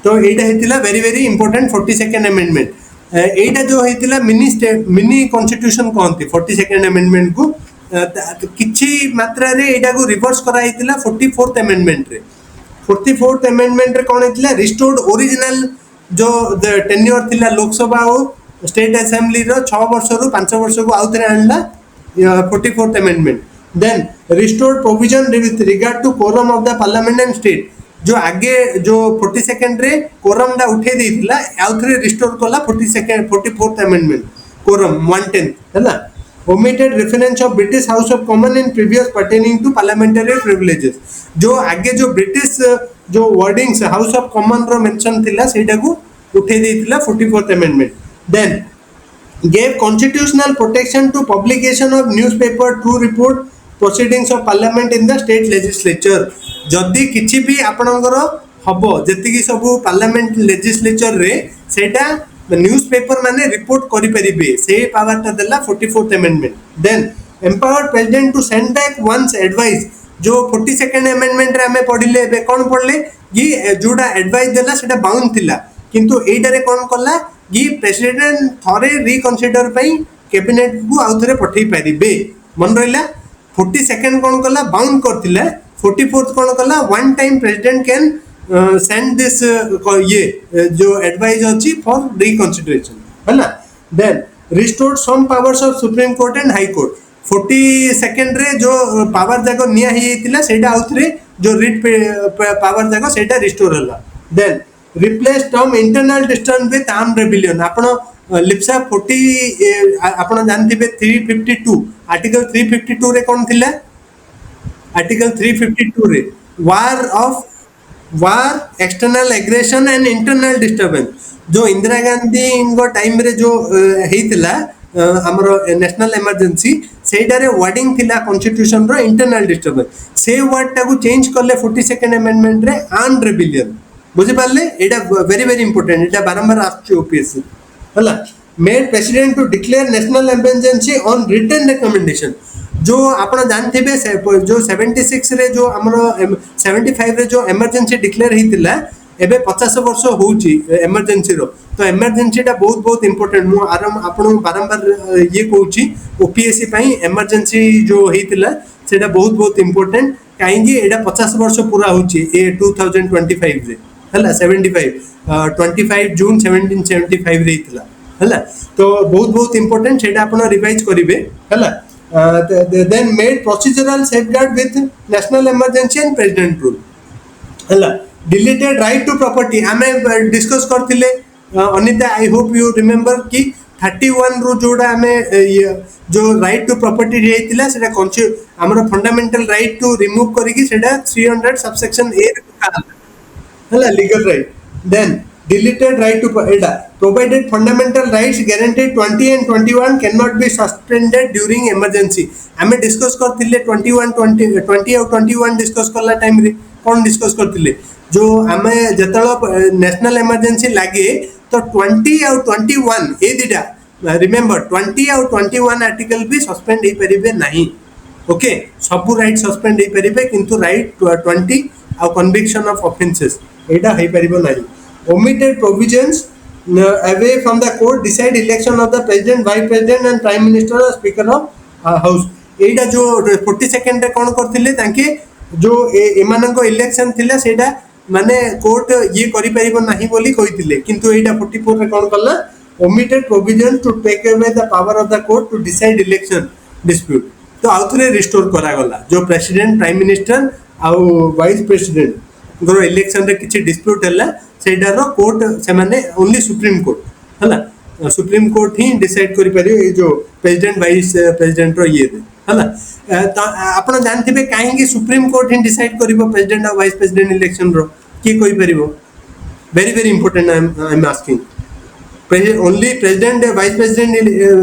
Speaker 1: तो एटा हेतिला very very important 42nd amendment एटा जो हेतिला mini constitution कहंती 42nd amendment को किछि मात्रा रे एटा को रिवर्स करा हेतिला 44th अमेंडमेंट रे 44th अमेंडमेंट रे कोन हेतिला रिस्टोर्ड ओरिजिनल जो टेन्योर थिला लोकसभा और स्टेट असेंबली रो 6 वर्ष रु 5 वर्ष को आउथरे आनला 44th amendment then restored provision with regard to quorum of the Parliament and state जो आगे जो 42nd रे कोरम डा उठे देथिला आउथरे रिस्टोर कला 44th अमेंडमेंट कोरम 1/10 हैला omitted reference of British House of Commons in previous pertaining to parliamentary privileges जो आगे जो ब्रिटिश जो वर्डिंग्स हाउस ऑफ कॉमन रो मेंशन थिला सेटा को उठे देथिला 44th amendment. Then gave constitutional protection to publication of newspaper true report proceedings of parliament in the state legislature. जदि किछि भी आपणकर हबो जेतिकी सब पार्लियामेंट लेजिस्लेचर रे सेटा न्यूज़पेपर माने रिपोर्ट करि परिबे से पावर ता देला 44th amendment. Then empowered president to send back one's advice. जो 42nd अमेंडमेंट रे हमें पढिले बे कोन पढले कि जोडा एडवाइस देला सेटा बाउंड थिला किंतु एटा रे कोन कला कि प्रेसिडेंट थरे रिकन्सिडर पई कैबिनेट को आउ थरे पठै परिबे. मन रहिला 42nd कोन कला बाउंड करथिला 44th कोन कला one time president can send this ये जो एडवाइस अछि फॉर रिकन्सिडरेशन हैला. Then restored some powers of Supreme Court and High Court. 42nd रे जो पावर जाको निया ही थिला सेटा आउ थरे जो रिट पावर जाको सेटा रिस्टोर हला. Then replace term internal disturbance with armed rebellion. आपण लिप्सा 40 आपण जानथिबे 352 आर्टिकल 352 रे कोन थिला आर्टिकल 352 रे war external aggression and internal disturbance. जो इंदिरा गांधी इनको टाइम रे जो हेइतिला हमरो नेशनल इमरजेंसी सेटा रे वर्डिंग थिला कॉन्स्टिट्यूशन रो इंटरनल डिस्टर्बेंस से वर्ड टा को चेंज करले 42nd अमेंडमेंट रे आर्म्ड रेबेलियन. बुझी पाले एटा वेरी वेरी इंपोर्टेंट एटा बारंबार आछे ओपीएससी हला. Made president to declare national emergency on written recommendation. जो आपण जानथिबे जो 76 रे जो हमरो 75 रे जो इमरजेंसी डिक्लेयर हितिला एबे 50 वर्ष होउची इमरजेंसी रो. तो इमरजेंसी टा बहुत बहुत इंपोर्टेंट मु आराम आपण बारंबार ये कहूची ओपीएससी पई इमरजेंसी जो हितिला सेटा बहुत बहुत इंपोर्टेंट काहेकि एटा 50 वर्ष पूरा होउची ए 2025 रे हला 75 25 जून 1775 रे हितला हला. तो बहुत बहुत इंपोर्टेंट सेटा आपण रिवाइज करिवे हला. Then made procedural safeguard with national emergency and president rule हला. डिलीटेड राइट टू प्रॉपर्टी हमें डिस्कस करथिले Anita. I hope you remember कि 31 रु जोडा हमें जो राइट टू प्रॉपर्टी हेतिला सेटा हमर फंडामेंटल राइट टू रिमूव करिकि सेटा 300 सबसेक्शन ए हला legal right. Then deleted right to Etah provided fundamental rights guaranteed 20 and 21 cannot be suspended during emergency. हमें डिस्कस करथिले 21 20 और 21 डिस्कस करला टाइम रे कोन डिस्कस करथिले जो हमें जतळ नेशनल इमरजेंसी लागे तो 20 और 21 ए दिडा रिमेंबर 20 और 21 आर्टिकल भी सस्पेंड हे परिबे नाही. ओके सब राइट सस्पेंड हे परिबे किंतु राइट 20 और कन्विक्शन ऑफ ऑफेंसेस एटा हे परिबो नाही. omitted provisions away from the court decide election of the president, vice president and prime minister or speaker of house. एटा जो 42nd रे कोन करथिले ताके जो एमाननको इलेक्शन थिला सेटा माने कोर्ट ये करि परिबो नाही बोली कहिथिले किंतु एटा 44 रे कोन करला omitted provision to take away the power of the court to decide election dispute. तो आउथरे रिस्टोर करा गला जो प्रेसिडेंट प्राइम मिनिस्टर आ वाइस प्रेसिडेंट गरो इलेक्शन रे किछि डिस्प्यूट हला सेडारो कोर्ट से माने ओनली सुप्रीम कोर्ट हला सुप्रीम कोर्ट ही डिसाइड करि परियो ए जो प्रेसिडेंट वाइस प्रेसिडेंट रो ये हला. आपण जानथिबे काहे कि सुप्रीम कोर्ट ही डिसाइड करिवो प्रेसिडेंट और वाइस प्रेसिडेंट इलेक्शन रो की कोइ परिवो. Very very important I am asking only president vice president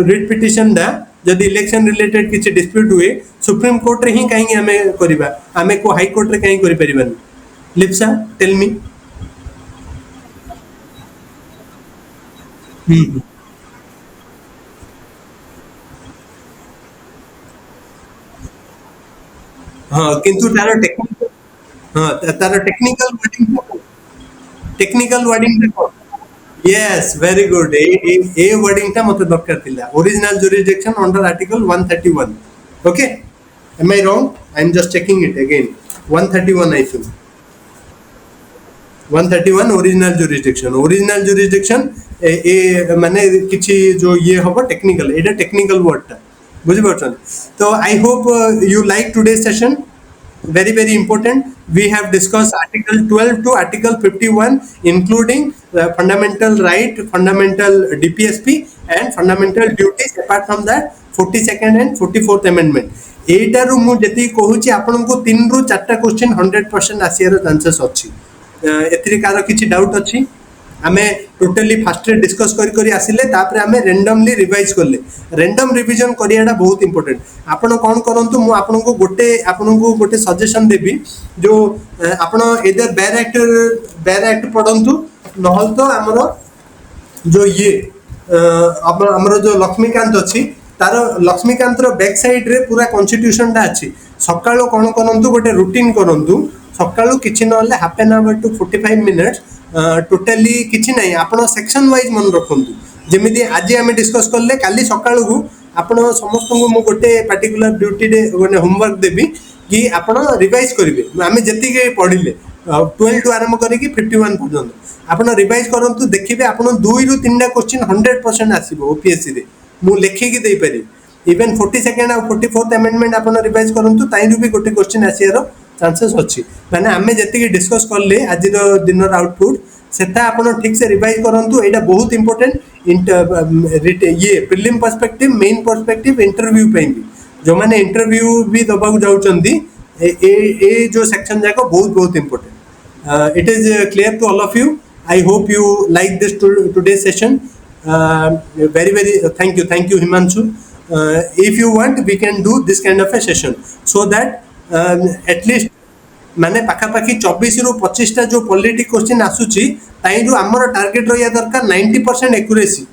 Speaker 1: writ petition दा जदि इलेक्शन रिलेटेड किछि डिस्प्यूट हुए सुप्रीम कोर्ट रे ही काहे हमें करिबा हमें को हाई कोर्ट रे काहे करि परिबानी. Lipsa tell me. हाँ किंतु तारो टेक्निकल तारो टेक्निकल वर्डिंग देखो. यस वेरी गुड ए वर्डिंग ता मते दरकार थिला original jurisdiction under article 131. Okay am I wrong I am just checking it again 131 I think 131 original jurisdiction ए माने किछि जो ये होबो टेक्निकल एटा टेक्निकल वर्ड ता बुझि परछन. तो आई hope you like today session very very important. We have discussed article 12 to article 51 including fundamental right, fundamental DPSP and fundamental duties. Apart from that 42nd and 44th amendment एटारू मु जति कहूची आपन को 3 रु 4टा question 100% आसियार chances अछि एथिरे car किछि doubt अछि आमे टोटली फास्ट रे डिस्कस करी आसिले तापर आमे रेंडमली रिवाइज करले रेंडम रिवीजन करियाडा बहुत इंपोर्टेंट आपण कोन करंतु मु आपन को गोटे सजेशन देबी जो आपण इधर बैर एक्ट पढंतु नहल तो हमरो जो ये हमरो जो लक्ष्मीकांत अछि तार लक्ष्मीकांत रो बैक साइड रे पूरा कॉन्स्टिट्यूशन टा अछि सकाळो कोन करंतु गोटे रूटीन करंतु सकाळो किछि नले half an hour to 45 minutes totally किछि नै आपण सेक्शन वाइज मन रखंतु जेमिति आज आमे डिस्कस करले काली सकाळो को आपण समस्त को मु गोटे पर्टिकुलर ड्यूटी रे गोटे होमवर्क देबी कि आपण रिवाइज करिवे आमे जति के पढिले 12 टू आरंभ करी कि 51 पर्यंत आपण रिवाइज करंतु देखिबे आपण 2 रु 3 टा क्वेश्चन 100% आसीबो ओपीएससी रे मु लेखि कि देई पारि इवन 42nd और 44th अमेंडमेंट आपण रिवाइज करंतु ताइरु भी गोटे क्वेश्चन आसियारो चांसेस अछि माने आमे जति के डिस्कस करले आज दिन आउटपुट सेटा आपण ठीक से रिवाइज करंतु एटा बहुत इंपोर्टेंट ये prelim perspective main perspective interview पे भी जो माने इंटरव्यू भी दबाक जाउचंदी ए जो सेक्शन जाको बहुत important it is clear to all of you I hope you like this today session very thank you Himanshu if you want we can do this kind of a session so that at least माने पाखा पाखी 24 रु 25 टा जो polity question आसुची ताइरु हमर target रहिया दरकार 90% एक्यूरेसी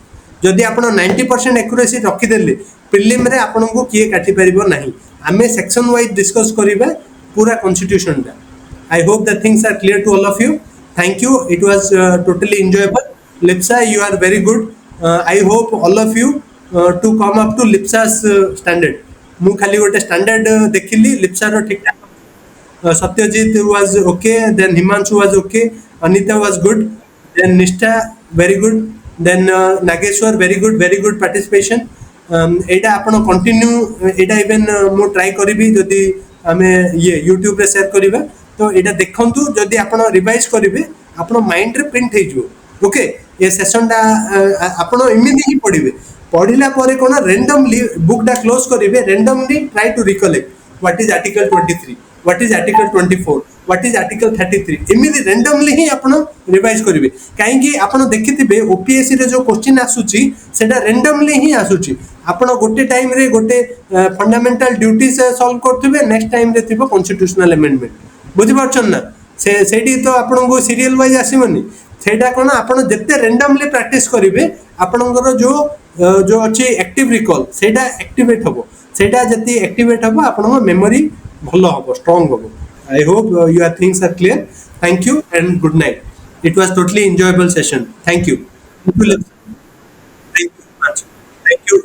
Speaker 1: जदि आपण 90% एक्यूरेसी रखि देले प्रीलिम रे आपण को किए काटी परिबो नाही हमें सेक्शन वाइज डिस्कस करिबा पूरा कॉन्स्टिट्यूशन दा I hope that things are clear to all of you thank you it was totally enjoyable Lipsa you are very good I hope all of you to come up to Lipsa's standard. मु खाली गोटे standard देखिली Lipsa रो ठीक ठाक Satyajit was okay then Himanshu was okay Anita was good then Nishtha very good then Nageshwar very good participation एटा आपण continue एटा even मु try करबी जदी हमें ये YouTube रे शेयर करबा तो एटा देखंतु जदी आपण रिवाइज करबे आपण माइंड रे प्रिंट हे जो ओके ये सेशन टा आपण इमिडी ही पढिबे पढिला परे कोन रैंडमली बुक टा क्लोज करिवे randomly try to recollect what is article 23 what is article 24 what is article 33 इमिडी रैंडमली ही आपण रिवाइज करिवे काहे कि आपण देखिथिबे ओपीएससी रे जो क्वेश्चन आसुची सेटा रैंडमली ही आसुची आपण गोटे टाइम रे गोटे फंडामेंटल ड्यूटी से सॉल्व करथिबे नेक्स्ट टाइम रे थिबो कॉन्स्टिट्यूशनल अमेंडमेंट बुझि पाछन ना से सेठी तो आपण को सीरियल वाइज आसीबनी सेटा कोन आपण जत्ते रैंडमली प्रैक्टिस करिवे आपनकर जो अछि एक्टिव रिकॉल सेटा एक्टिवेट हबो सेटा जति एक्टिवेट हबो आपन मेमोरी भलो हबो स्ट्रांग हबो I hope your things are clear thank you and good night it was totally enjoyable session thank you thank you